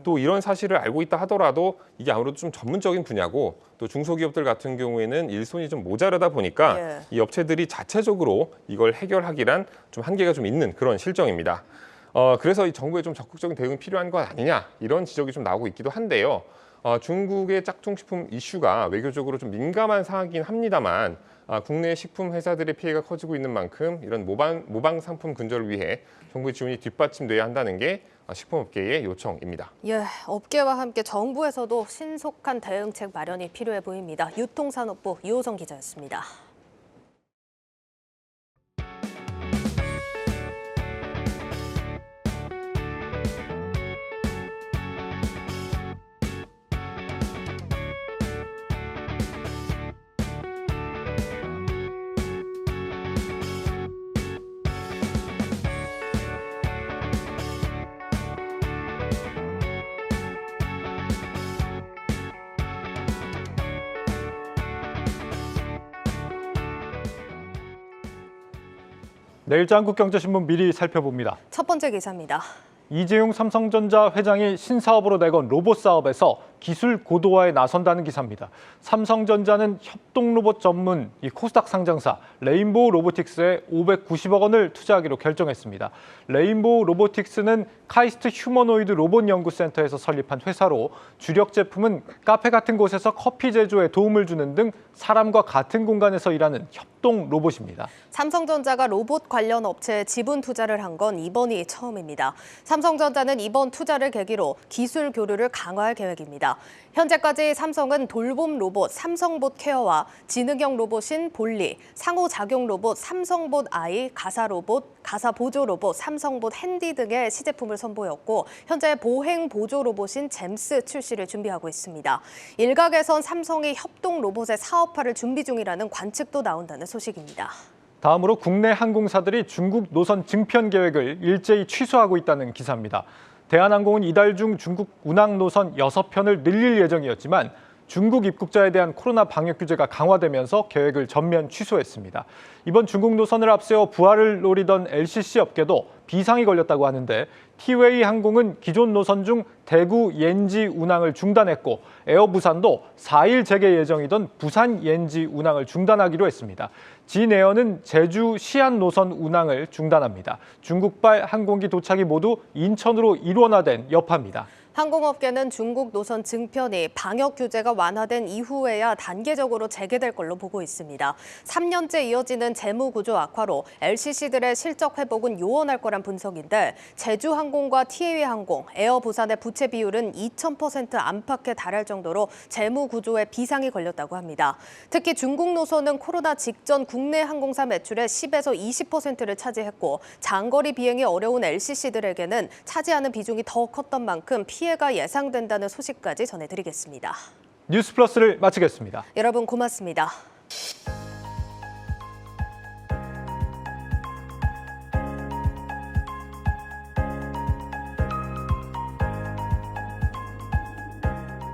또 이런 사실을 알고 있다 하더라도 이게 아무래도 좀 전문적인 분야고 또 중소기업들 같은 경우에는 일손이 좀 모자르다 보니까 이 업체들이 자체적으로 이걸 해결하기란 좀 한계가 좀 있는 그런 실정입니다. 그래서 이 정부의 좀 적극적인 대응이 필요한 것 아니냐 이런 지적이 좀 나오고 있기도 한데요. 중국의 짝퉁식품 이슈가 외교적으로 좀 민감한 사안이긴 합니다만 국내 식품 회사들의 피해가 커지고 있는 만큼 이런 모방 상품 근절을 위해 정부의 지원이 뒷받침돼야 한다는 게 식품업계의 요청입니다. 예, 업계와 함께 정부에서도 신속한 대응책 마련이 필요해 보입니다. 유통산업부 유호성 기자였습니다. 내일자 한국경제신문 미리 살펴봅니다. 첫 번째 기사입니다. 이재용 삼성전자 회장이 신사업으로 내건 로봇 사업에서 기술 고도화에 나선다는 기사입니다. 삼성전자는 협동 로봇 전문 코스닥 상장사 레인보우 로보틱스에 590억 원을 투자하기로 결정했습니다. 레인보우 로보틱스는 카이스트 휴머노이드 로봇 연구센터에서 설립한 회사로 주력 제품은 카페 같은 곳에서 커피 제조에 도움을 주는 등 사람과 같은 공간에서 일하는 협동 로봇입니다. 삼성전자가 로봇 관련 업체에 지분 투자를 한 건 이번이 처음입니다. 삼성전자는 이번 투자를 계기로 기술 교류를 강화할 계획입니다. 현재까지 삼성은 돌봄 로봇 삼성봇 케어와 지능형 로봇인 볼리, 상호작용 로봇 삼성봇 아이, 가사 로봇, 가사 보조 로봇 삼성봇 핸디 등의 시제품을 선보였고 현재 보행 보조 로봇인 잼스 출시를 준비하고 있습니다. 일각에선 삼성이 협동 로봇의 사업화를 준비 중이라는 관측도 나온다는 소식입니다. 다음으로 국내 항공사들이 중국 노선 증편 계획을 일제히 취소하고 있다는 기사입니다. 대한항공은 이달 중 중국 운항 노선 6편을 늘릴 예정이었지만 중국 입국자에 대한 코로나 방역 규제가 강화되면서 계획을 전면 취소했습니다. 이번 중국 노선을 앞세워 부활을 노리던 LCC 업계도 비상이 걸렸다고 하는데 티웨이 항공은 기존 노선 중 대구 옌지 운항을 중단했고 에어부산도 4일 재개 예정이던 부산 옌지 운항을 중단하기로 했습니다. 진에어는 제주 시안 노선 운항을 중단합니다. 중국발 항공기 도착이 모두 인천으로 일원화된 여파입니다. 항공업계는 중국 노선 증편이 방역 규제가 완화된 이후에야 단계적으로 재개될 걸로 보고 있습니다. 3년째 이어지는 재무 구조 악화로 LCC들의 실적 회복은 요원할 거란 분석인데 제주항공과 티웨이항공, 에어부산의 부채 비율은 2000% 안팎에 달할 정도로 재무 구조에 비상이 걸렸다고 합니다. 특히 중국 노선은 코로나 직전 국내 항공사 매출의 10에서 20%를 차지했고 장거리 비행이 어려운 LCC들에게는 차지하는 비중이 더 컸던 만큼 피해가 예상된다는 소식까지 전해드리겠습니다. 뉴스플러스를 마치겠습니다. 여러분 고맙습니다.